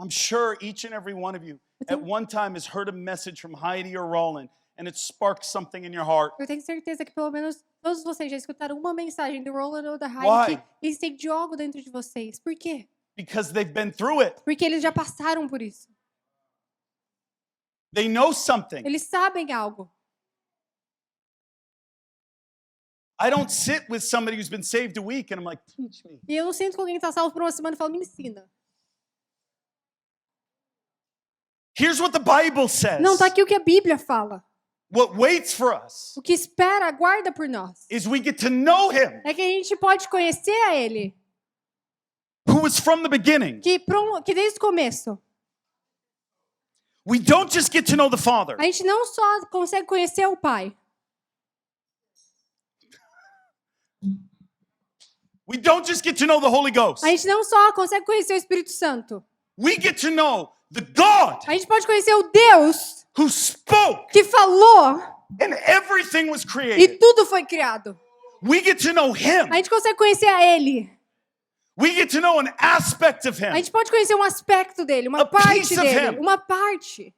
I'm sure each and every one of you at one time has heard a message from Heidi or Roland and it sparks something in your heart. Eu tenho certeza que pelo menos todos vocês já escutaram uma mensagem do Roland ou da Why? Heidi que incendiou algo dentro de vocês. Por quê? Because they've been through it. Porque eles já passaram por isso. They know something. Eles sabem algo. I don't sit with somebody who's been saved a week and I'm like, teach me. E eu não sinto que alguém está salvo por uma semana e falo, me ensina. Here's what the Bible says. Não, tá aqui o que a Bíblia fala. What waits for us O que espera, aguarda por nós. is we get to know him, É que a gente pode conhecer a Ele. who was from the beginning. Que desde o começo, We don't just get to know the Father. a gente não só consegue conhecer o Pai. We don't just get to know the Holy Ghost. A gente não só consegue conhecer o Espírito Santo. We get to know the God A gente pode conhecer o Deus who spoke que falou and everything was e created. tudo foi criado. We get to know him. A gente consegue conhecer a Ele. We get to know an aspect of A him gente pode conhecer um aspecto dele, uma A parte piece of dele, him. uma parte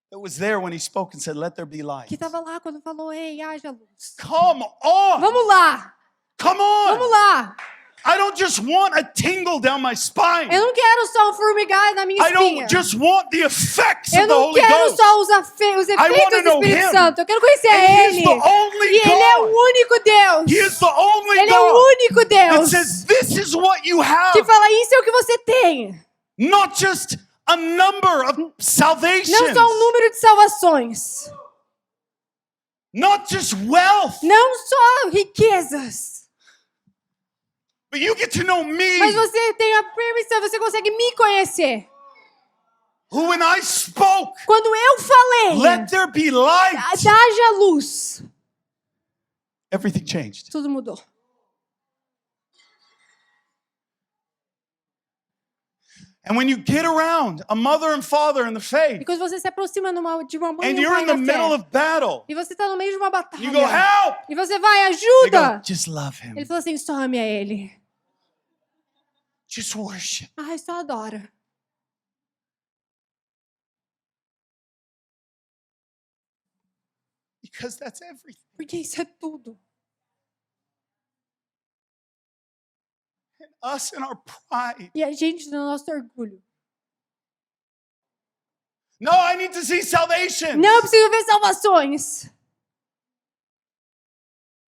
that was there when he spoke and said, let there be light. que estava lá quando falou, ei, haja luz. Come on. Vamos lá, Come on. vamos lá. I don't just want a tingle down my spine. Eu não quero só um formigar na minha I espinha. don't just want the effects Eu of the não Holy quero Ghost. só os efeitos wanna do know Espírito him. Santo. Eu quero conhecer And he is Ele. the only E Ele é o God. único Deus. He is the only Ele é o God único that Deus says this is what you have. que fala, isso é o que você tem. Not just a number of salvations. Não só um número de salvações. Not just wealth. Não só riquezas. But you get to know me. Mas você tem a permissão, você consegue me conhecer. Who when I spoke, Quando eu falei, let there be light. haja luz, Everything changed. tudo mudou. And when you get around a mother and father in the E faith, quando você se aproxima de uma mãe and e um you're pai in the na middle fé, of battle, e você está no meio de uma batalha, you go, help! e você vai, They go, ajuda. just love Ele him. falou assim, só ame a Ele. Just worship. Ai, só adora. Because that's everything. Porque isso é tudo. Us and our pride. E a gente, no nosso orgulho. No, I need to see salvation. Não, eu preciso ver salvações.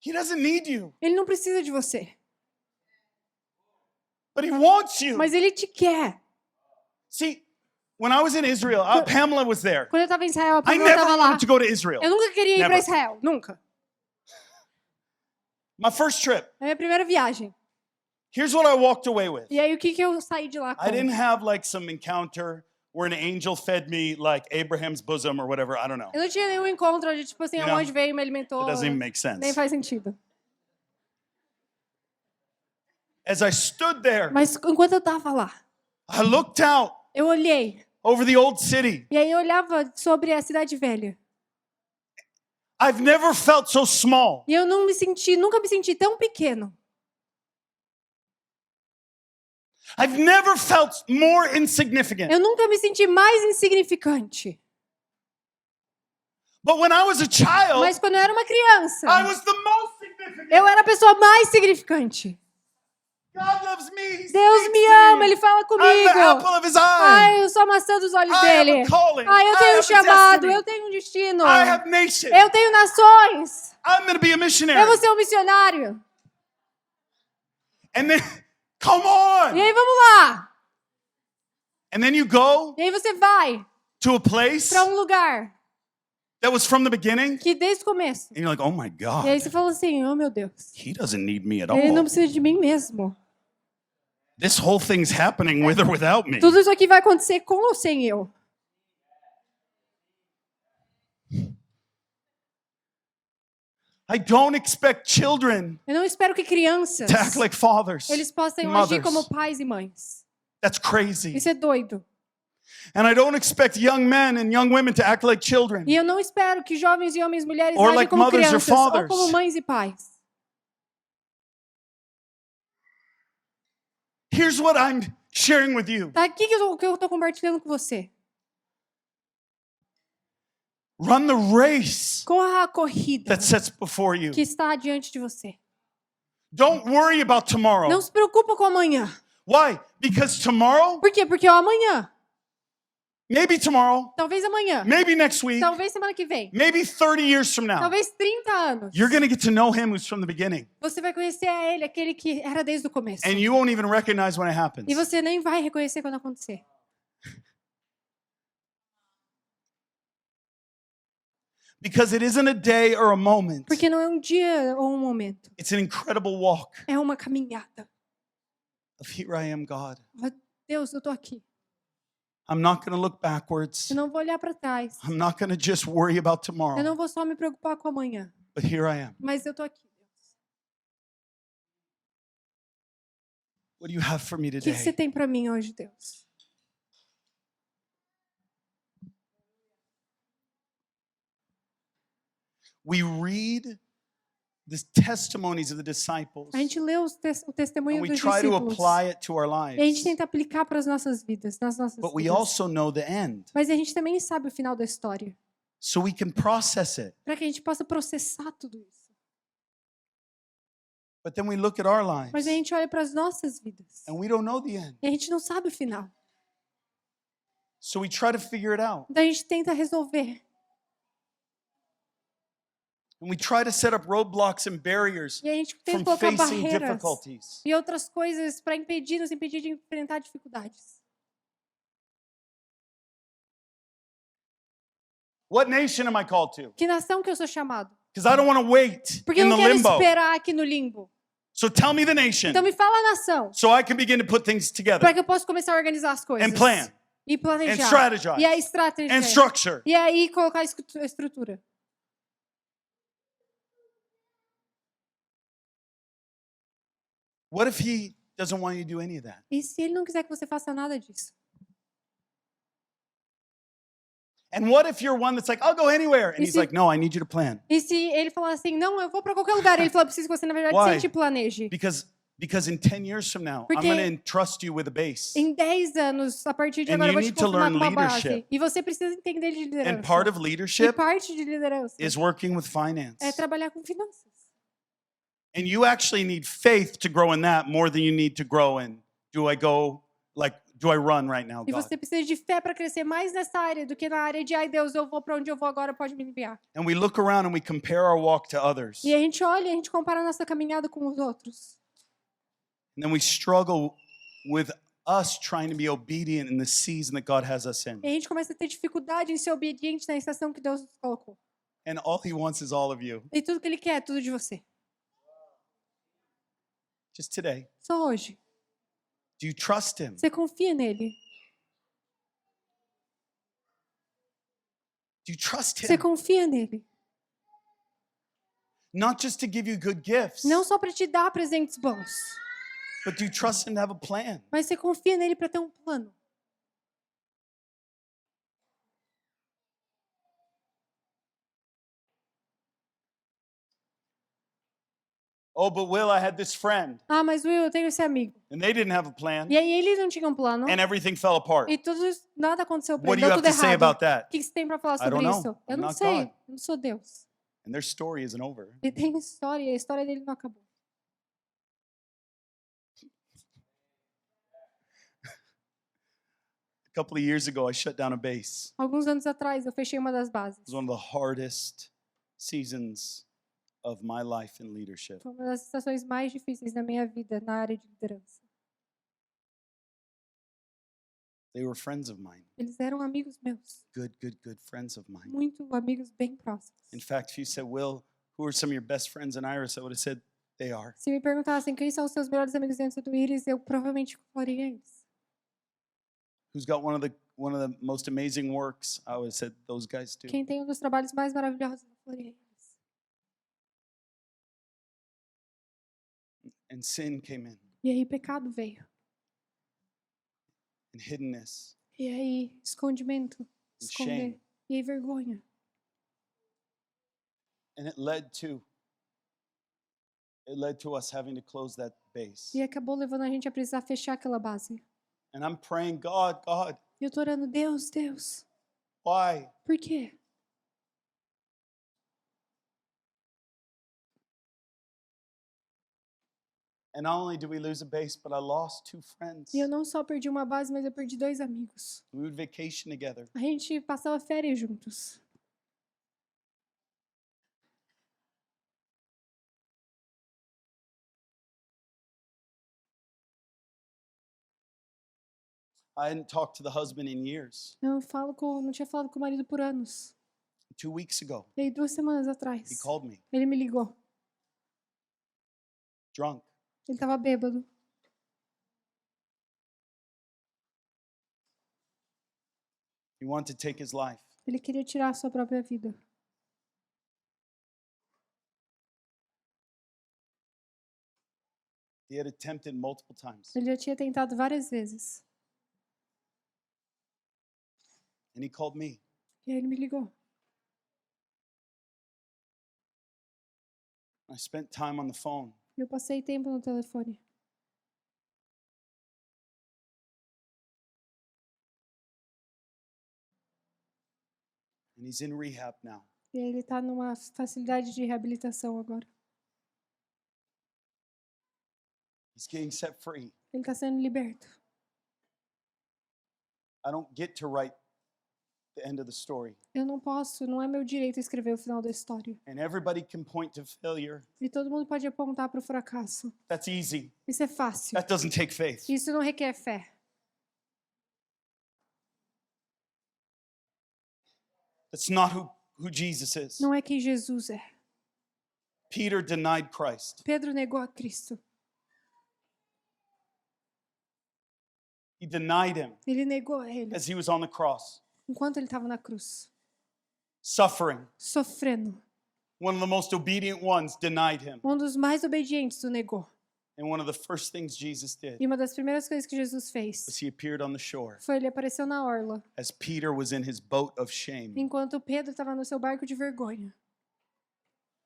He doesn't need you, Ele não precisa de você. but he wants you. Mas Ele te quer. See, when I was in Israel, Pamela was there. Quando eu estava em Israel, a I Pamela never estava lá. wanted to go to Israel. Eu nunca queria ir para Never. Israel. Nunca. My first trip. É a minha primeira viagem. Here's what I walked away with. E aí, o que eu saí de lá com? I didn't have like some encounter where an angel fed me like Abraham's bosom or whatever. I don't know. Eu não tinha nenhum encontro onde, tipo assim, You a know, onde veio e me alimentou. It doesn't even make sense. Nem faz sentido. As I stood there, Mas enquanto eu tava lá, I looked out eu olhei. over the old city. E aí eu olhava sobre a cidade velha. I've never felt so small. E eu nunca me senti tão pequeno. I've never felt more insignificant. Eu nunca me senti mais insignificante. But when I was a child, Mas quando eu era uma criança, I was the most significant. eu era a pessoa mais significante. God loves me. He Deus speaks me to ama, me. Ele fala I'm the comigo. apple of his eye. Ai, eu sou a maçã dos olhos I dele. have a calling. Ai, eu I tenho um have a chamado, destiny. eu tenho um destino. I have nation. Eu tenho nações. I'm going to be a missionary. Eu vou ser um missionário. And then, come on. E aí, vamos lá. And then you go E aí você vai to a place para um lugar that was from the beginning. que desde o começo. And you're like, oh my E aí God, você fala assim, oh meu Deus. he doesn't need me at Ele não all. precisa de mim mesmo. This whole thing's happening with or without me. Tudo isso aqui vai acontecer com ou sem eu. I don't expect children Eu não espero que crianças, to act like fathers. eles possam and agir mothers. como pais e mães. That's crazy. Isso é doido. And I don't expect young men and young women to act like children. E eu não espero que jovens e homens e mulheres Or agem like como mothers or crianças ou fathers. como mães e pais. Here's what I'm sharing with you. Tá aqui que eu tô compartilhando com você. Run the race Corra a corrida that sets before you. que está diante de você. Don't worry about tomorrow. Não se preocupa com amanhã. Why? Because tomorrow, Por quê? Porque o amanhã, maybe tomorrow, talvez amanhã, maybe next week, talvez semana que vem, maybe 30 years from now, talvez 30 anos, you're going to get to know him who's from the beginning. você vai conhecer a ele, aquele que era desde o começo. And you won't even recognize when it happens. E você nem vai reconhecer quando acontecer. Because it isn't a day or a moment. Porque não é um dia ou um momento. It's an incredible walk É uma caminhada. of here I am, God. Ó, Deus, eu tô aqui. I'm not going to look backwards. Eu não vou olhar para trás. I'm not going to just worry about Eu tomorrow. não vou só me preocupar com amanhã. But here I am. Mas eu tô aqui, Deus. What do you have for me O que você today? tem para mim hoje, Deus? We read the testimonies of the disciples A gente lê o and testemunho we dos try to discípulos. apply it to our E a gente lives. tenta aplicar para as nossas vidas, nas nossas But we vidas. also know the end, Mas a gente também sabe o final da história. so we can process it. Para que a gente possa processar tudo isso. But then we look at our Mas lives a gente olha para as nossas vidas. and we don't know the end. E a gente não sabe o final. So we try to figure it out. Então a gente tenta resolver. And we try to set up roadblocks and barriers E a gente from tenta colocar facing barreiras difficulties. e outras coisas para nos impedir de enfrentar dificuldades. What nation am I called to? Que nação que eu sou chamado? Because I don't want to wait Porque eu in não the quero limbo. esperar aqui no limbo. So tell me the nation Então me fala a nação, so I can begin to put things together para que eu possa começar a organizar as coisas. and plan E and planejar. strategize E a estratégia. and structure. E aí colocar a estrutura. What if he doesn't want you to do any of that? E se ele não quiser que você faça nada disso? And what if you're one that's like, I'll go anywhere? And E he's se- like, no, I need you to plan. E se ele falar assim, não, eu vou para qualquer lugar, ele falou, preciso que você, na verdade, Why? sente e planeje. Because in 10 years from now, I'm Porque- going to entrust you with a base. Em 10 anos, a partir de And agora, eu you vou te need to confirmar learn com uma base. leadership. E você precisa entender de liderança. And part of E leadership parte de liderança is working with finance. é trabalhar com finanças. And you actually need faith to grow in that more than you need to grow in, do I run right now, E God? você precisa de fé para crescer mais nessa área do que na área de, ai Deus, eu vou para onde eu vou agora, pode me enviar. And we look around and we compare our walk to others. E a gente olha e a gente compara a nossa caminhada com os outros. And then we struggle with us trying to be obedient in the season that God has us in. E a gente começa a ter dificuldade em ser obediente na estação que Deus nos colocou. And all he wants is all of you. E tudo que Ele quer é tudo de você. Just today. Só hoje. Do you trust him? Você confia nele. Do you trust Você him? confia nele. Not just to give you good gifts, Não só para te dar presentes bons, but do you trust him to have a plan? mas você confia nele para ter um plano. Oh, but Will, I had this friend, Ah, mas Will, eu tenho esse amigo. and they didn't have a plan, E aí ele não tinha um plano. and everything fell apart. E nada aconteceu para What ele. do you Deu have tudo to say errado. about that? O que você tem para falar I sobre don't know. isso? Eu I'm não not sei. God. Eu não sou Deus. And their story isn't over. Ele tem história e a história dele não acabou. A couple of years ago, I shut down a base. Alguns anos atrás, eu fechei uma das bases. It was one of the hardest seasons of my life in leadership. Foi uma das estações mais difíceis da minha vida na área de liderança. They were friends of mine, Eles eram amigos meus. good friends of mine. Muito amigos bem próximos. In fact, if you said, Will, who are some of your best friends in Iris? I would have said, they are. Se me perguntassem quem são os seus melhores amigos dentro do Iris, eu provavelmente falaria eles. Who's got one of the most amazing works? I would have said, those guys do. Quem tem um dos trabalhos mais maravilhosos, eu falaria eles. And sin came in, E aí pecado veio. and hiddenness, E aí escondimento, and esconder. shame. E aí vergonha. And it led to us having to close that base. E acabou levando a gente a precisar fechar aquela base. And I'm praying, God, E eu tô orando, Deus, Deus, why? por quê? And not only did we lose a base, but I lost 2 friends. E eu não só perdi uma base, mas eu perdi 2 amigos. We would vacation together. A gente passava férias juntos. I hadn't talked to the husband in years. Não tinha falado com o marido por anos. 2 weeks ago, E aí, 2 semanas he atrás, called me, ele me ligou. drunk. Ele estava bêbado. He wanted to take his life. Ele queria tirar a sua própria vida. He had attempted multiple times. Ele já tinha tentado várias vezes. And he called me. E aí ele me ligou. I spent time on the phone. E eu passei tempo no telefone. And he's in rehab now. E aí ele está numa facilidade de reabilitação agora. He's getting set free. Ele está sendo liberto. I don't get to write the end of the story. Eu não posso, não é meu direito escrever o final da história. And everybody can point to failure. E todo mundo pode apontar para o fracasso. That's easy. Isso é fácil. That doesn't take faith. Isso não requer fé. That's not who Jesus is. Não é quem Jesus é. Peter denied Christ. Pedro negou a Cristo. He denied him Ele negou a ele as he was on the cross, enquanto ele estava na cruz, suffering. sofrendo. One of the most obedient ones denied him. Um dos mais obedientes o negou. And one of the first things Jesus did E uma das primeiras coisas que Jesus fez was he appeared on the shore foi ele apareceu na orla, as Peter was in his boat of shame. enquanto Pedro estava no seu barco de vergonha.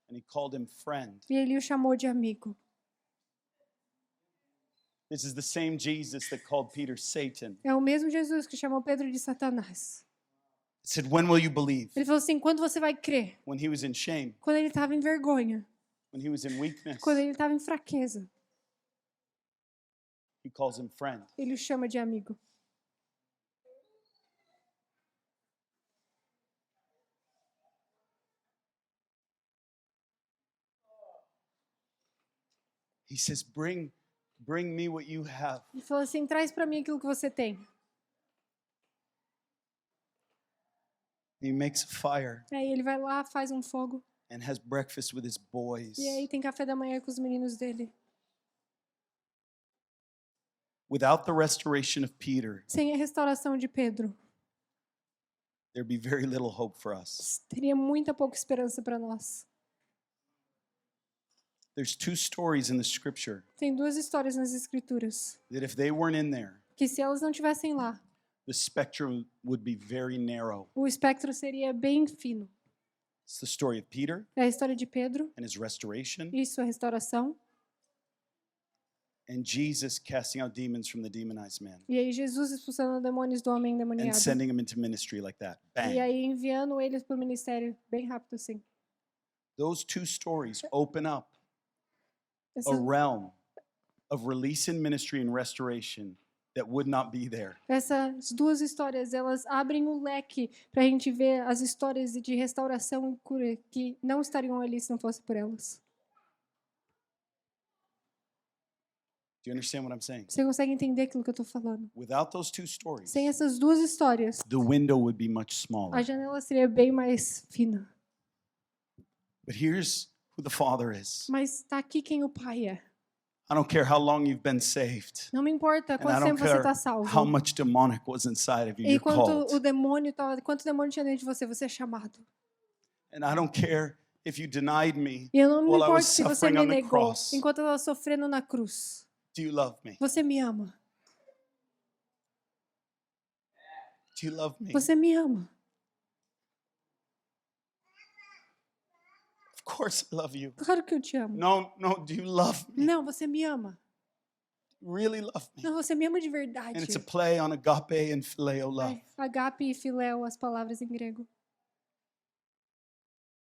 And he called him friend. E ele o chamou de amigo. This is the same Jesus that called Peter Satan. É o mesmo Jesus que chamou Pedro de Satanás. He said, when will you believe? Ele falou assim, quando você vai crer? When he was in shame, Quando ele estava em vergonha, when he was in weakness, quando ele estava em fraqueza. he calls him friend. Ele o chama de amigo. He says, bring me what you have. Ele falou assim, traz para mim aquilo que você tem. He makes a fire Aí ele vai lá, faz um fogo. and has breakfast with his boys. E aí tem café da manhã com os meninos dele. Without the restoration of Peter, Sem a restauração de Pedro, there'd be very little hope for us. teria muita pouca esperança para nós. There's 2 stories in the scripture Tem 2 histórias nas escrituras that if they weren't in there, que se elas não tivessem lá, the spectrum would be very narrow. o espectro seria bem fino. It's the story of Peter É a história de Pedro and his restoration, e sua restauração. and Jesus casting out demons from the demonized man E aí Jesus expulsando demônios do homem and endemoniado. sending him into ministry like that. E Bang. aí enviando eles para o ministério bem rápido assim. Those 2 stories open up a Essas, realm of release in ministry and restoration that would not be there. essas 2 histórias, elas abrem o leque para a gente ver as histórias de restauração e cura que não estariam ali se não fosse por elas. Do you understand what I'm saying? Você consegue entender aquilo que eu estou falando? Without those 2 stories, Sem essas 2 histórias, the window would be much a smaller. janela seria bem mais fina. But here's who the Father is. Mas está aqui quem o Pai é. I don't care how long you've been saved. Não me importa And I quanto don't tempo você care está how salvo. much demonic was inside of you. E You're called. quanto demônio tinha dentro de você, você é chamado. And I don't care if you denied me. E eu não me While I importo was se você suffering me on the negou cross. enquanto eu estava sofrendo na cruz. Do you love me? Você me ama. Do you love me? Você me ama. Of course I love you. Claro que eu te amo. No, do you love me? Não, você me ama. really love me. Não, você me ama de verdade. And it's a play on agape and phileo love. Ai, agape e filéu, as palavras em grego.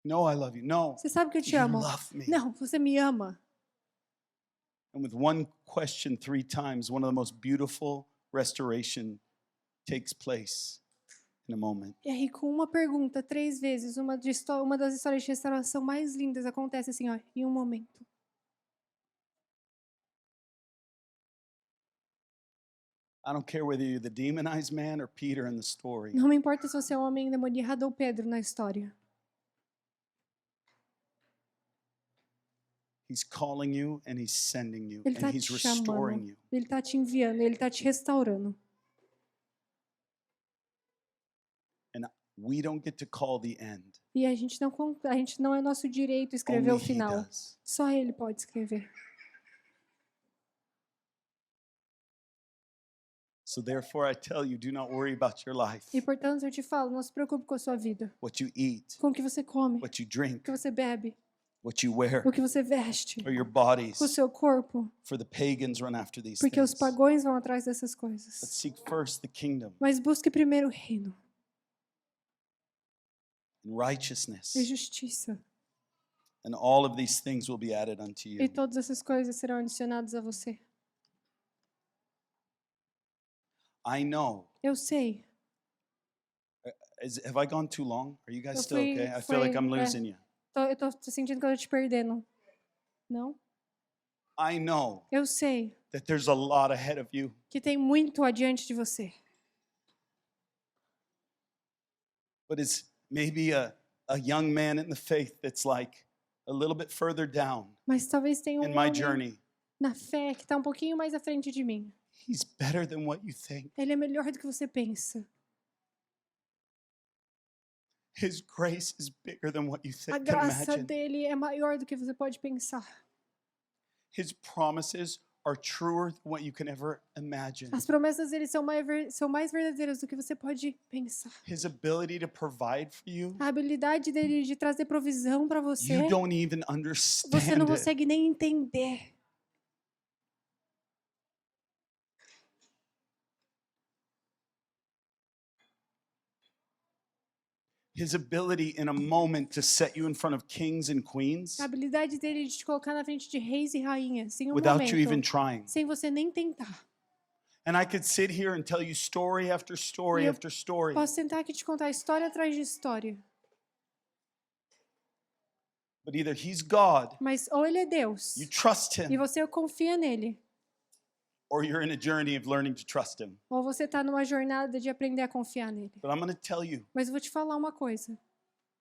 No, I love you. No, Você sabe que eu te you amo. love me. Não, você me ama. And with one question 3 times, one of the most beautiful restoration takes place in a moment. E aí, com uma pergunta 3 vezes, uma das histórias de restauração mais lindas acontece assim, ó, em um momento. I don't care whether you're the demonized man or Peter in the story. Não me importa se você é um homem endemoniado ou Pedro na história. He's calling you and he's sending you Ele and está he's te restoring chamando, you. ele está te enviando, ele está te restaurando. And we don't get to call the end. E a gente não é nosso direito escrever Only o he final. does. Só ele pode escrever. So therefore I tell you, do not worry about your life. E portanto eu te falo, não se preocupe com a sua vida, What you eat, com o que você come, what you o drink, que você bebe, what you wear, o que você veste, or your com o bodies. seu corpo, For the pagans run after these porque os things. pagões vão atrás dessas But coisas. seek first the kingdom Mas busque primeiro o reino and righteousness, e justiça, and all of these things will be added unto e you. todas essas coisas serão adicionadas a você. I know. Eu sei. Have I gone too long? Are you guys Eu still fui- okay? I feel like I'm foi- é. losing you. Eu tô sentindo que eu tô te perdendo. Não? I know Eu sei that there's a lot ahead of you. que tem muito adiante de você. But it's maybe a young man in the faith that's like a little bit further down Mas talvez tenha in um my homem journey. na fé que está um pouquinho mais à frente de mim. He's better than what you think. Ele é melhor do que você pensa. His grace is bigger than what you A can graça imagine. dele é maior do que você pode pensar. His promises are truer than what you can ever imagine. As promessas dele são mais verdadeiras do que você pode pensar. His ability to provide for you, A habilidade dele de trazer provisão para você, you don't even você understand não it. consegue nem entender. His ability in a moment to set you in front of kings and queens A habilidade dele de te colocar na frente de reis e rainhas, em um without you even momento, trying. sem você nem tentar. And I could sit here and tell you story after story E eu after story. Posso sentar aqui e te contar história atrás de história. But either he's God, Mas ou ele é Deus, you trust e him, você confia nele, or you're in a journey of learning to trust him. ou você está numa jornada de aprender a confiar nele. But I'm going to tell you, Mas eu vou te falar uma coisa,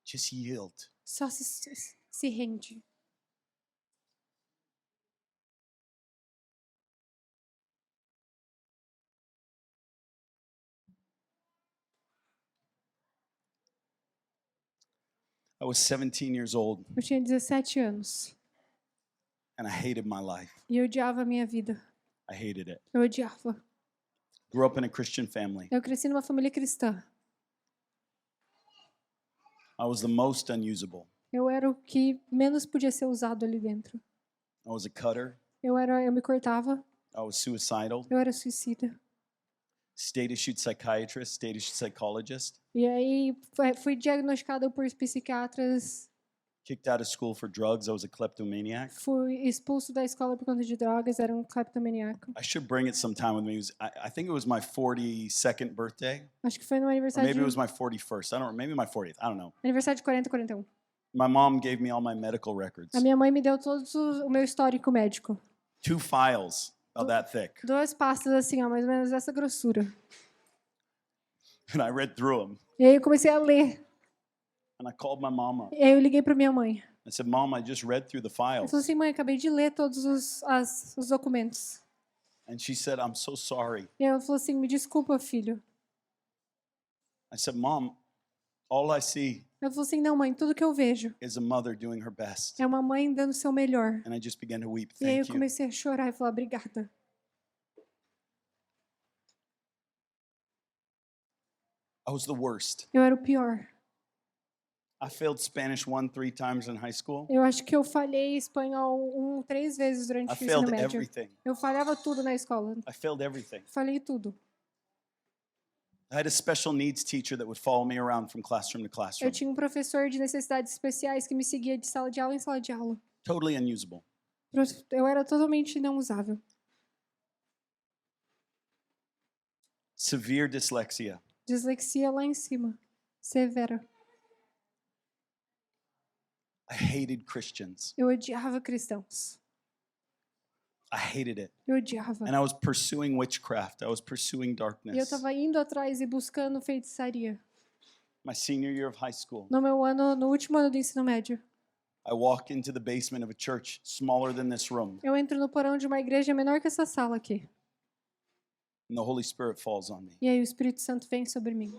just yield. só se rende. I was 17 years old Eu tinha 17 anos and I hated my life. e eu odiava a minha vida. I hated it. Eu odiava. Grew up in a Christian family. Eu cresci numa família cristã. I was the most unusable. Eu era o que menos podia ser usado ali dentro. I was a cutter. Eu me cortava, I was suicidal. eu era suicida. State issued psychiatrist, state issued psychologist. E aí fui diagnosticada por psiquiatras, Kicked out of school for drugs. I was a kleptomaniac. fui expulso da escola por conta de drogas, era um cleptomaníaco. I should bring it sometime with me. I think it was my 42nd birthday. Acho que foi no Or aniversário maybe it was de, my 41st. I don't know. Maybe my 40th. I don't know. aniversário de 40, 41. My mom gave me all my medical records. A minha mãe me deu o meu histórico médico. 2 files about that thick. 2 pastas assim, ó, mais ou menos dessa grossura. And I read through them. E aí eu comecei a ler. And I called my mom up. E aí eu liguei para minha mãe. I said, Mom, I just read through the Eu files. falei assim, mãe, acabei de ler todos os documentos. And she said, I'm so sorry. E ela falou assim, me desculpa, filho. I said, Mom, all I see Eu falei assim, não, mãe, tudo que eu vejo is a mother doing her best. é uma mãe dando o seu melhor. And I just began to weep. E aí eu Thank you. comecei a chorar e falar, obrigada. I was the worst. Eu era o pior. I failed Spanish 3 times in high school. Eu acho que eu falhei espanhol 3 vezes durante I o ensino failed médio. everything. Eu falhava tudo na escola. I failed everything. Falei tudo. I had a special needs teacher that would follow me around from classroom to Eu classroom. tinha um professor de necessidades especiais que me seguia de sala de aula em sala de aula. Totally unusable. Eu era totalmente não usável. Severe dyslexia. Dislexia lá em cima. Severa. I hated Christians. Eu odiava cristãos. I hated it. Eu odiava. And I was pursuing witchcraft. I was pursuing E eu darkness. estava indo atrás e buscando feitiçaria. My senior year of high school, No último ano do ensino médio. I walk into the basement of a church smaller than this room, Eu entro no porão de uma igreja menor que essa sala aqui. and the Holy Spirit falls on me. E aí o Espírito Santo vem sobre mim.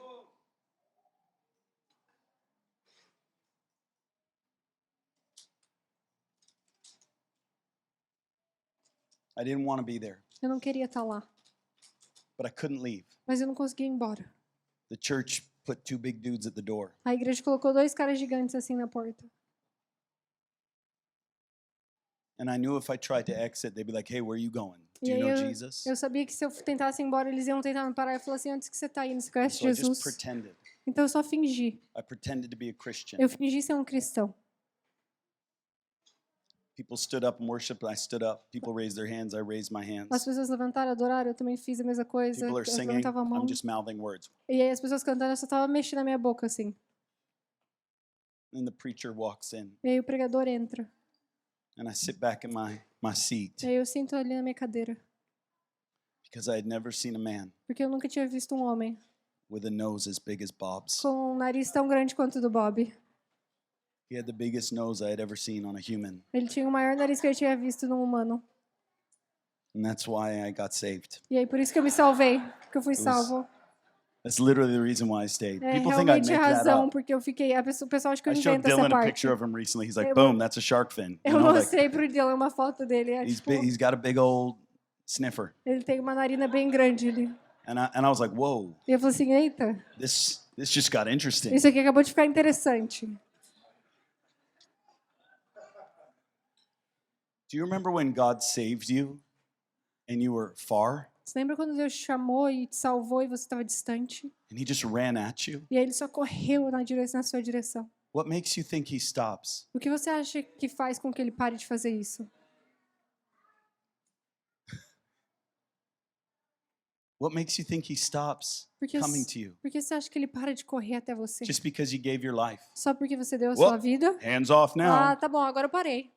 I didn't want to be there, Eu não queria estar lá, but I couldn't leave. mas eu não conseguia ir embora. The church put 2 big dudes at the door. A igreja colocou 2 caras gigantes assim na porta. And I knew if I tried to exit, they'd be like, "Hey, where are you going? Do E you aí know Jesus?" eu sabia que se eu tentasse ir embora, eles iam tentar me parar e falar assim, onde que você está indo? Você conhece So I just Jesus? pretended. Então eu só fingi. I pretended to be a Christian. Eu fingi ser um cristão. People stood up and worshiped. I stood up. People raised their hands. I raised my hands. As pessoas levantaram, adoraram, eu também fiz a mesma coisa. People Eu are singing. levantava a mão. I'm just mouthing words. E aí as pessoas cantando, eu só estava mexendo na minha boca assim. And the preacher walks in, E aí o pregador entra. and I sit back in my seat E aí eu sinto ali na minha cadeira. because I had never seen a man Porque eu nunca tinha visto um homem with a nose as big as Bob's. com um nariz tão grande quanto o do Bob. He had the biggest nose I had ever seen on a human, Ele tinha o maior nariz que eu tinha visto num humano. and that's why I got saved. E aí por isso que eu me salvei, porque eu fui was- salvo. That's literally the reason why I stayed. É People think I realmente make a that razão up. porque eu fiquei. O pessoal acha que eu I showed invento essa Dylan a parte. picture of him recently. He's like, Eu- "Boom, that's a shark fin." You Eu know, like mostrei pro Dylan uma foto dele. É, he's tipo, big, he's got a big old sniffer, ele tem uma narina bem grande ali. and I was like, "Whoa, E eu falei assim, eita, this just got interesting." isso aqui acabou de ficar interessante. Do you remember when God saved you and you were far Você lembra quando Deus te chamou e te salvou e você estava distante? and he just ran at you? E aí ele só correu na sua direção. What makes you think he stops? O que você acha que faz com que ele pare de fazer isso? What makes you think he stops Porque, coming to you? porque você acha que ele para de correr até você? Just because you gave your life. Só porque você deu a Whoa. sua vida? Hands off now. Ah, tá bom, agora eu parei.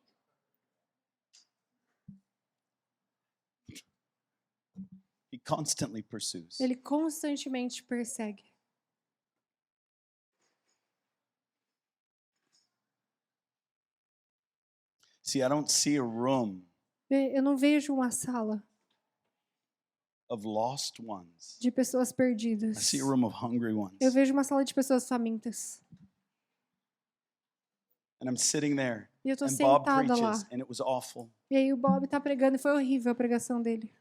He constantly pursues. Ele constantemente persegue. See, I don't see a room Eu não vejo uma sala of lost ones. de pessoas I perdidas. see a room of hungry ones. Eu vejo uma sala de pessoas famintas. And I'm sitting there, E eu tô and Bob sentada lá. preaches, and it was awful. E aí o Bob tá pregando e foi horrível a pregação dele.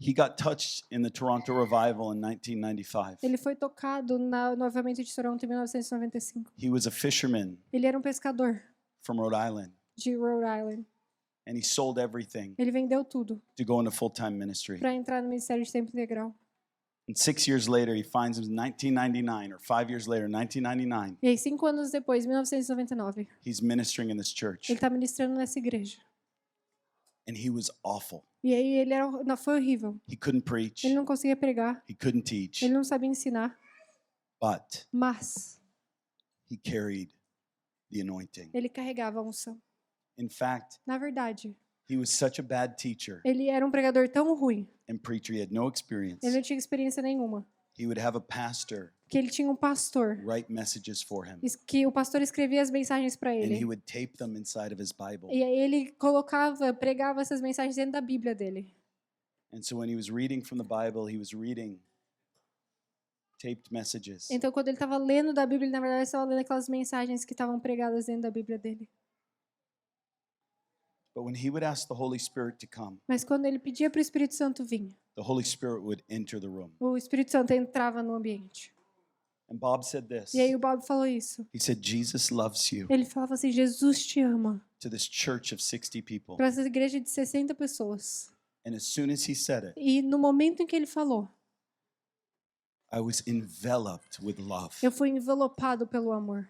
He got touched in the Toronto revival in 1995. Ele foi tocado no avivamento de Toronto em 1995. He was a fisherman Ele era um pescador from Rhode Island, de Rhode Island. and he sold everything Ele vendeu tudo to go into full-time ministry. para entrar no ministério de tempo integral. And 6 years later, he finds him in 1999, or 5 years later, 1999, E aí 5 anos depois, 1999, he's ministering in this church, ele tá ministrando nessa igreja. and he was awful. E aí foi horrível. He couldn't preach, Ele não conseguia pregar, he couldn't teach, ele não sabia ensinar, but mas he carried the anointing. ele carregava a unção. In fact, Na verdade, he was such a bad teacher ele era um pregador tão ruim, and preacher, he had no experience. ele não tinha experiência nenhuma, He would have a pastor que ele tinha um pastor, write messages for him, que o pastor escrevia as mensagens para and he ele. would tape them inside of his Bible. E aí ele pregava essas mensagens dentro da Bíblia dele. And so when he was reading from the Bible, he was reading taped messages. Então, quando ele estava lendo da Bíblia, ele, na verdade, estava lendo aquelas mensagens que estavam pregadas dentro da Bíblia dele. But when he would ask the Holy Spirit to come, Mas quando ele pedia para o Espírito Santo vir, the Holy Spirit would enter the room. o Espírito Santo entrava no ambiente. And Bob said this. E aí o Bob falou isso. He said, Jesus loves you. Ele falava assim, Jesus te ama. To this church of 60 people. Para essa igreja de 60 pessoas. And as soon as he said it, E no momento em que ele falou, I was enveloped with love. eu fui envelopado pelo amor.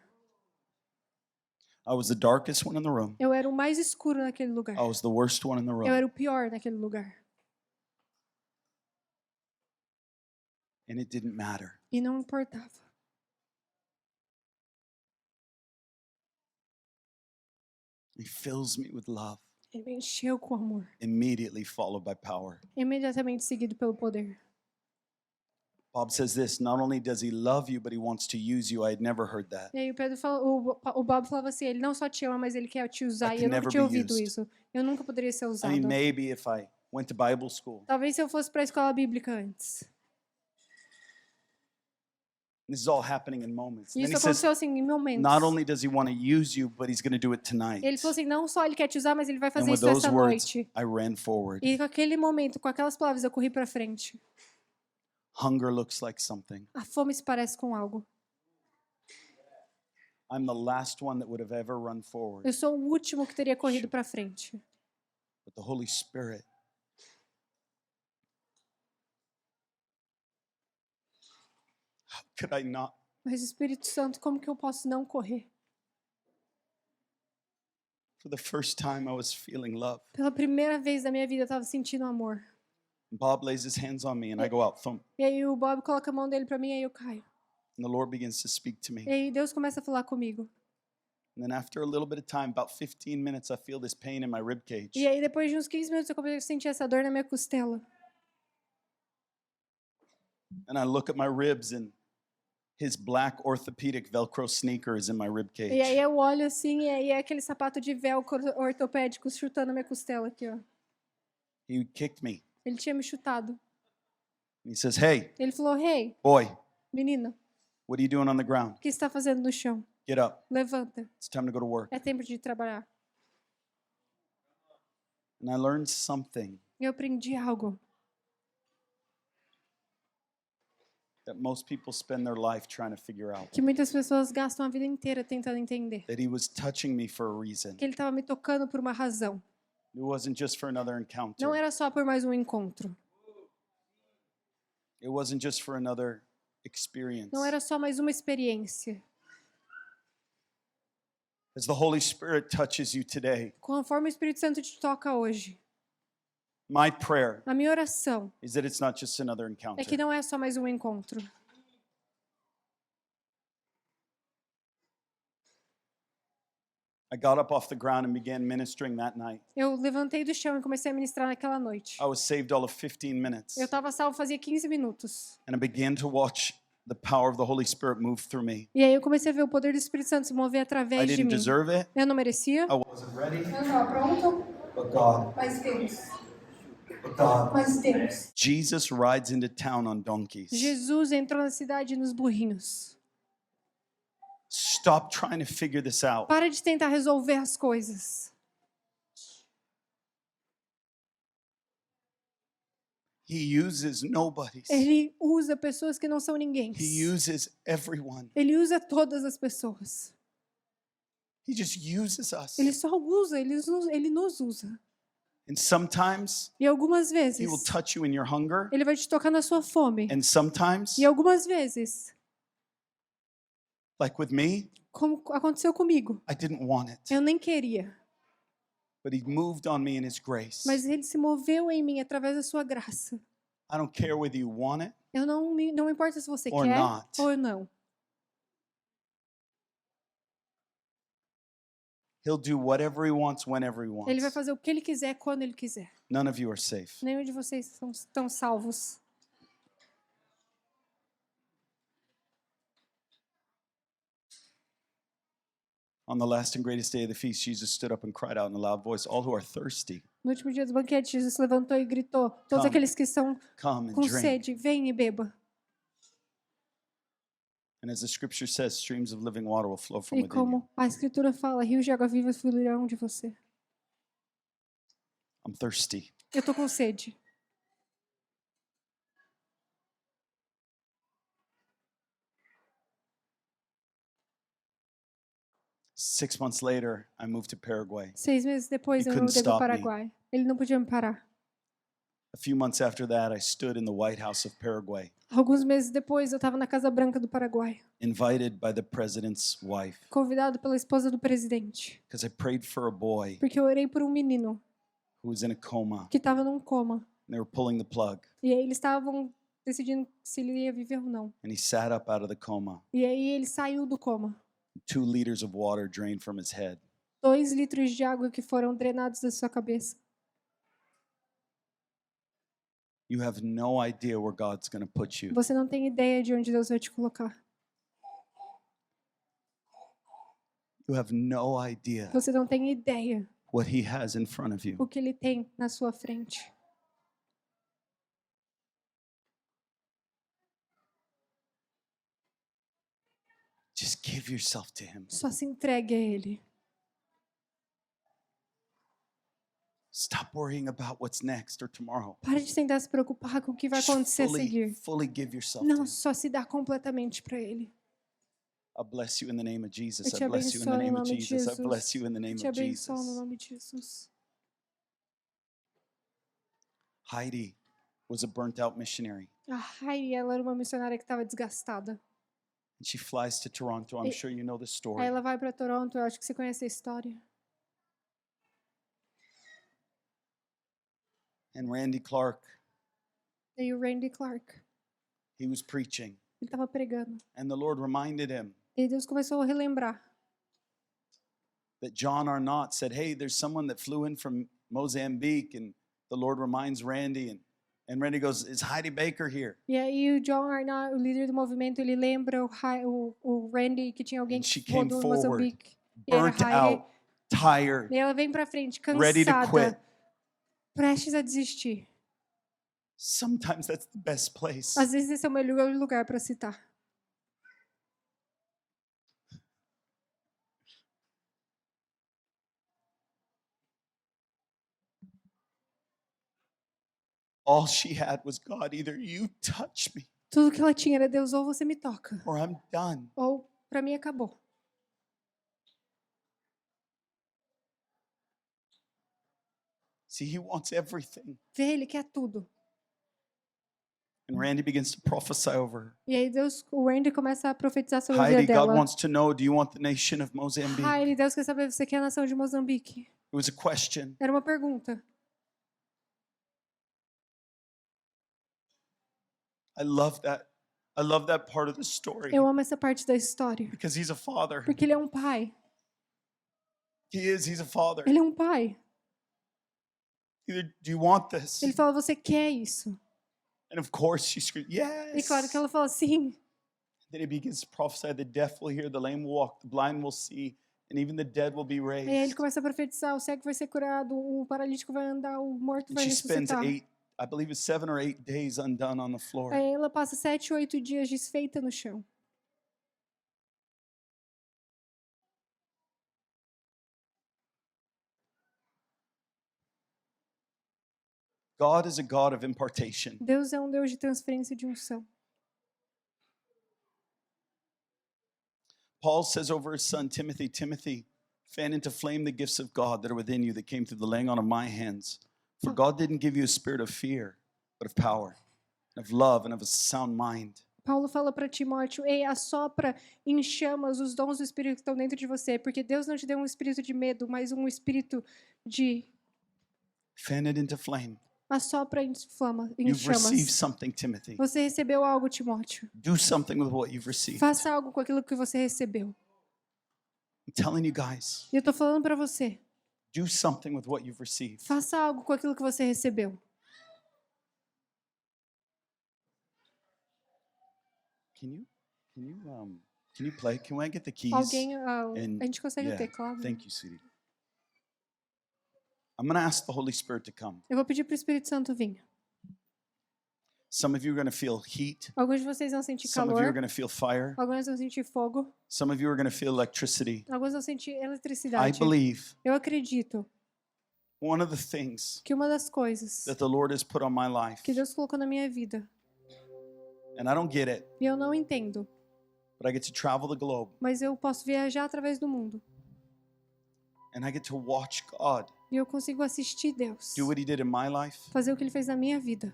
I was the darkest one in the room. Eu era o mais escuro naquele lugar. I was the worst one in the Eu room. era o pior naquele lugar. And it didn't matter. E não importava. He fills me with love, Ele me encheu com amor. immediately followed by power. Imediatamente seguido pelo poder. Bob says this, not only does he love you, but he wants to use you. I had never heard that. E aí o Pedro falou, o Bob falava assim, ele não só te ama, mas ele quer te usar. I E can eu nunca never tinha be ouvido used. isso. Eu nunca poderia ser I usado. mean, maybe if I went to Bible school. Talvez se eu fosse para a escola bíblica antes. This is all happening in moments. E And then isso he says, aconteceu assim, em momentos. not only does he want to use you, but he's going to do it tonight. Ele falou assim, não só ele quer te usar, mas ele vai And fazer with isso those essa words, noite. I ran forward. E com aquele momento, com aquelas palavras, eu corri para frente. Hunger looks like something. A fome se parece com algo. I'm the last one that would have ever run forward. Eu sou o último que teria corrido para frente. But the Holy Spirit, how could I not? Mas Espírito Santo, como que eu posso não correr? For the first time, I was feeling love. Pela primeira vez na minha vida, eu estava sentindo amor. Bob lays his hands on me and I go out. Thump. E aí o Bob coloca a mão dele para mim e aí eu caio. And the Lord begins to speak to me. E aí Deus começa a falar comigo. And then after a little bit of time, about 15 minutes, I feel this pain in my rib cage. E aí depois de uns 15 minutos eu comecei a sentir essa dor na minha costela. And I look at my ribs and his black orthopedic Velcro sneaker is in my rib E aí cage. eu olho assim e aí é aquele sapato de velcro ortopédico chutando a minha costela aqui, ó. He kicked me. Ele tinha me chutado. And he says, hey, Ele falou, hey, boy, menina, what are you doing on the ground? o que você está fazendo no chão? Get up. Levanta, It's time to go to work. é tempo de trabalhar. And I learned something E eu aprendi algo that most people spend their life trying to figure out. que muitas pessoas gastam a vida inteira tentando entender. That he was touching me for a reason. Que ele estava me tocando por uma razão. It wasn't just for another encounter. Não era só por mais um encontro. It wasn't just for another experience. Não era só mais uma experiência. As the Holy Spirit touches you today, Conforme o Espírito Santo te toca hoje, my prayer a minha oração is that it's not just another encounter. é que não é só mais um encontro. I got up off the ground and began ministering that night. Eu levantei do chão e comecei a ministrar naquela noite. I was saved all of 15 minutes. Eu estava salvo fazia 15 minutos. And I began to watch the power of the Holy Spirit move through me. E aí eu comecei a ver o poder do Espírito Santo se mover I através de didn't mim. deserve it. Eu não merecia. I wasn't ready. Eu não estava pronto, But God, mas Deus. but God. Mas Deus. Jesus rides into town on donkeys. Jesus entrou na cidade nos burrinhos. Stop trying to figure this out. Para de tentar resolver as coisas. He uses nobodies. Ele usa pessoas que não são ninguém. He uses everyone. Ele usa todas as pessoas. He just uses us. Ele só usa, ele nos usa. And sometimes E algumas he will vezes, touch you in your hunger. ele vai te tocar na sua fome. And sometimes, E algumas vezes, like with me, como aconteceu comigo, I didn't want it. eu nem queria. But he moved on me in his grace. Mas ele se moveu em mim através da sua graça. I don't care whether you want it. Eu não importa se você Or quer not. ou não. He'll do whatever he wants, whenever he wants. Ele vai fazer o que ele quiser, quando ele quiser. None of you are safe. Nenhum de vocês estão salvos. On the last and greatest day of the feast, Jesus stood up and cried out in a loud voice, all who are thirsty, No último dia do banquete, Jesus levantou e gritou: todos Come. aqueles que estão come and com drink. sede, vem e beba. And as the scripture says, streams of living water will flow from E within you. como a Escritura fala, rios de água viva fluirão de você. I'm thirsty. Eu tô com sede. 6 months later, I moved to Paraguay. 6 meses depois You eu couldn't mudei para o stop me. Paraguai. Ele não podia me parar. A few months after that, I stood in the White House of Paraguay, Alguns meses depois eu estava na Casa Branca do Paraguai, invited by the president's wife, convidado pela esposa do presidente, because I prayed for a boy porque eu orei por um menino who was in a coma. que estava num coma. And they were pulling the plug. E aí eles estavam decidindo se ele ia viver ou não. And he sat up out of the coma. E aí ele saiu do coma. 2 liters of water drained from his head. 2 litros de água que foram drenados da sua cabeça. You have no idea where God's going to put you. Você não tem ideia de onde Deus vai te colocar. You have no idea Você não tem ideia what he has in front of you. o que ele tem na sua frente. Just give yourself to him. Só se entregue a ele. Stop worrying about what's next or tomorrow. Pare de tentar se preocupar com o que vai acontecer a Just seguir. fully give yourself to Não, him. só se dá completamente para ele. I bless you in the name of Jesus. Eu te I bless you in the abençoo no name of nome de Jesus. I Jesus. bless you in the name Te of abençoo no Jesus. nome de Jesus. Heidi was a burnt out missionary. A Heidi, ela era uma missionária que estava desgastada. And she flies to Toronto. I'm E- sure you know the Aí story. ela vai para Toronto, eu acho que você conhece a história. And Randy Clark, E o Randy Clark, he was preaching. ele estava pregando. And the Lord reminded him E Deus começou a relembrar that John Arnott said, hey, there's someone that flew in from Mozambique. And the Lord reminds Randy. And Randy goes, is Heidi Baker here? E aí o John Arnott, o líder do movimento, ele lembra o Randy que tinha alguém And she que voou came do forward, Moçambique. E era burnt Heidi. out, tired, E ela vem pra frente, ready to quit. cansada, prestes a desistir. Sometimes that's the best place. Às vezes esse é o melhor lugar para citar. All she had was God, either you touch me Tudo que ela tinha era Deus, ou você me toca, or I'm done. ou para mim acabou. See, he wants everything. Vê, ele quer tudo. And Randy begins to prophesy over her. E aí Deus, o Randy começa a profetizar sobre a vida Heidi, God dela. wants to know, do you want the nation of Mozambique? Heidi, Deus quer saber, você quer a nação de Moçambique? It was a question. Era uma pergunta. I love that. I love that part of the story Eu amo essa parte da história, because he's a father. porque ele é um pai. He's a father. Ele é um pai. Either, do you want this? Ele fala, você quer isso? And of course she screamed, E yes. claro que ela fala, sim. Then he begins to prophesy, the deaf will hear, the lame will walk, the blind will see, and even the dead will be E aí ele raised. começa a profetizar, o cego vai ser curado, o paralítico vai andar, o morto And vai she spends ressuscitar. I believe it's 7 or 8 days undone on the floor. Aí ela passa 7 ou 8 dias desfeita no chão. God is a God of impartation. Deus é um Deus de transferência de unção. Paul says over his son Timothy, Timothy, fan into flame the gifts of God that are within you that came through the laying on of my hands. For God didn't give you a spirit of fear, but of power, and of love, and of a sound mind. Paulo fala para Timóteo, ei, assopra em chamas os dons do Espírito que estão dentro de você, porque Deus não te deu um espírito de medo, mas um espírito de Fan it into flame. assopra em You've received chamas. something, Timothy. Você recebeu algo, Timóteo. Do something with what you've received. Faça algo com aquilo que você recebeu. I'm telling you guys, E eu tô falando para você, do something with what you've received. faça algo com aquilo que você recebeu. Can you play? Can I get the keys? Alguém, and- a gente consegue yeah, o teclado? Thank you, sweetie. I'm going to ask the Holy Spirit to come. Eu vou pedir para o Espírito Santo vir. Some of you are going to feel heat. Alguns de vocês vão sentir Some of you are calor, going to feel fire. alguns vão sentir fogo, Some of you are going to feel electricity. alguns vão sentir I eletricidade. believe Eu acredito one of the things que uma das coisas that the Lord has put on my life, que Deus colocou na minha vida, and I don't get it, e eu não entendo, but I get to travel the globe mas eu posso viajar através do mundo And I get to watch God E eu consigo assistir Deus do what He did in my life, fazer o que Ele fez na minha vida,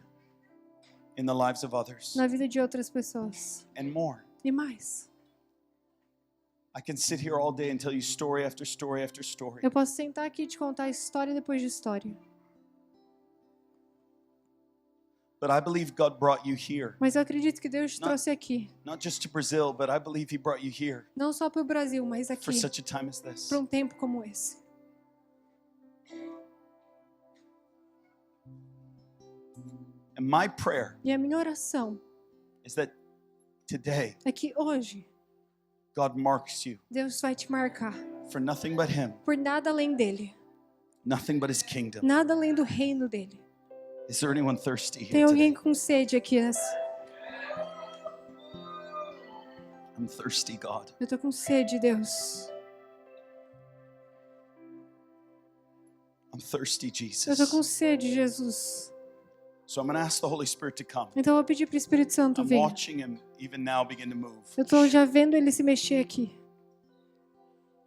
in the lives of others, na vida de outras pessoas. and more. E mais. I can sit here all day and tell you story after story after story. Eu posso sentar aqui e te contar história depois de história. But I believe God brought you here. Mas eu acredito que Deus te trouxe aqui. Not just to Brazil, but I believe He brought you here Não só para o Brasil, mas for aqui, such a time as this. para um tempo como esse. And my prayer E a minha oração is that today é que hoje God marks you Deus vai te marcar for nothing but Him, por nada além dele, nothing but His kingdom. nada além do reino dele. Is there anyone thirsty Tem here alguém today? com sede aqui? I'm thirsty, God. Eu tô com sede, Deus. I'm thirsty, Eu tô com Jesus. sede, Jesus. So I'm going to ask the Holy Spirit to come. Então eu vou pedir para o Espírito Santo I'm vir. watching Him even now begin to move. Eu tô já vendo ele se mexer aqui.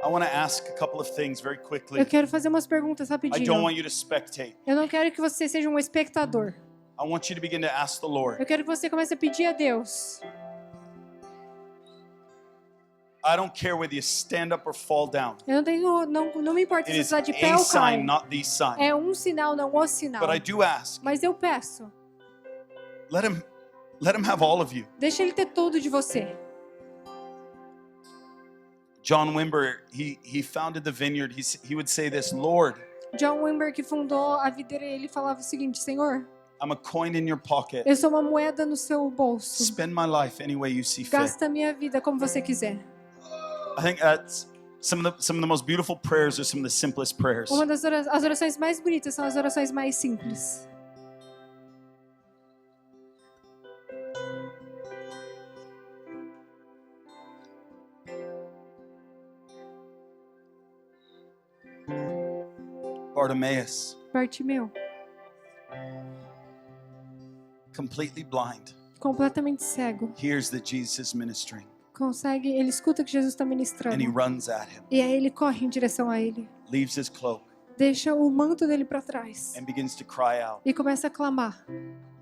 I want to ask a couple of things very quickly. Eu quero fazer umas perguntas I don't rapidinho. want you to spectate. Eu não quero que você seja um espectador. I want you to begin to ask the Lord. Eu quero que você comece a pedir a Deus. I don't care whether you stand up or fall down. Eu não me importa It se is você está de pé a ou cai. sign, not the sign. É um sinal, não o sinal. But I do ask, Mas eu peço, let him have all of you. deixa ele ter tudo de você. John Wimber, he founded the vineyard. He would say this, Lord, John Wimber, que fundou a videira, ele falava o seguinte: Senhor, I'm a coin in your pocket. eu sou uma moeda no seu bolso. Spend my life any way you see fit. Gasta a minha vida como você quiser. I think that's some of the most beautiful prayers are some of the simplest prayers. Uma das as orações mais bonitas são as orações mais simples. Bartimaeus, Bartimeu, completely blind, completamente cego, hears that Jesus is ministering, ele escuta que Jesus está and he ministrando. runs at him, E aí ele corre em direção a ele. leaves his cloak, Deixa o manto dele para trás. and begins to cry out, E começa a clamar: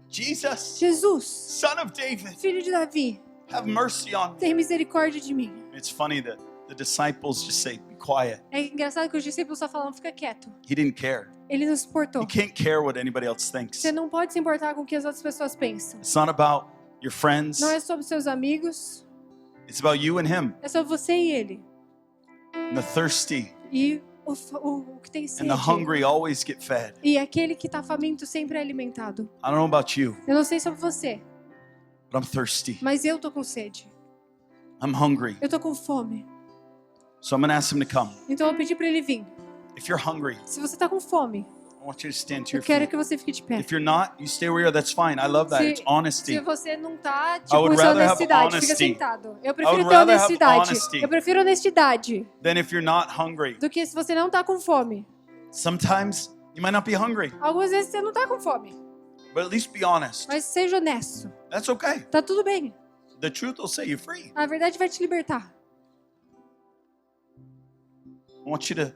Jesus, Jesus, Son of David, filho de Davi, have mercy on me. tem misericórdia de mim. It's funny that the disciples just say, be quiet. É engraçado que os discípulos só falam: fica quieto. He didn't care. Ele não se importou. You can't care what anybody else thinks. Você não pode se importar com o que as outras pessoas pensam. It's not about your friends. Não é sobre seus amigos, It's about you and him. é sobre você e ele. And the thirsty E o que tem and sede. the hungry always get fed. E aquele que está faminto sempre é alimentado. I don't know about you, Eu não sei sobre você, but I'm thirsty. mas eu tô com sede. I'm hungry. Eu tô com fome. So I'm going to ask him to come. Então eu vou pedir para ele vir. If you're hungry, Se você tá com fome, I want you to stand to eu your quero feet. que você fique de pé. If you're not, you stay where you are. That's fine. I love that. Se- It's honesty. Se você não tá, I tipo, would isso é rather have honestidade. Fica honesty. sentado. Eu prefiro would ter rather have honestidade. honesty. Eu prefiro honestidade Then if you're not hungry, do que se você não tá com fome. sometimes you might not be hungry, Algumas vezes você não tá com fome, but at least be honest. mas seja honesto. That's okay. Tá tudo bem. The truth will set you free. A verdade vai te libertar. I want you to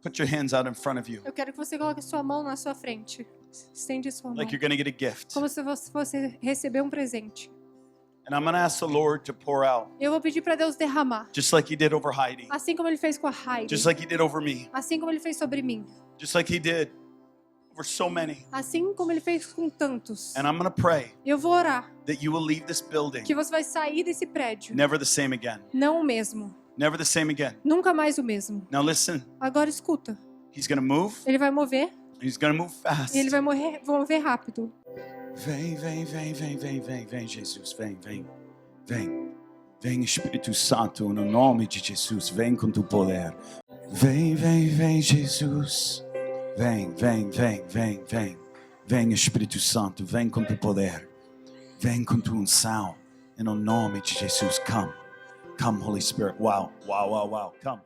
put your hands out in front of you Eu quero que você coloque sua mão na sua frente. Estende sua mão. like you're going to get a gift. Como se você fosse receber um presente. And I'm going to ask the Lord to pour out, Eu vou pedir para Deus derramar. just like He did over Heidi, Assim como Ele fez com a Heidi. just like He did over me, Assim como Ele fez sobre mim. just like He did over so many. Assim como Ele fez com tantos. And I'm going to pray Eu vou orar that you will leave this building que você vai sair desse prédio. never the same again. Não o mesmo. Never the same again. Nunca mais o mesmo. Now listen, Agora escuta. He's going to move. Ele vai mover He's going to move fast. e Ele vai mover rápido. Vem, vem, vem, vem, vem, vem, vem, Jesus, vem, vem, vem. Vem, Espírito Santo, no nome de Jesus, vem com tu poder. Vem, vem, vem, Jesus. Vem, vem, vem, vem, vem. Vem, Espírito Santo, vem com tu poder. Vem com tua unção. E no nome de Jesus, come. Come, Holy Spirit. Wow, wow, wow, wow. Come.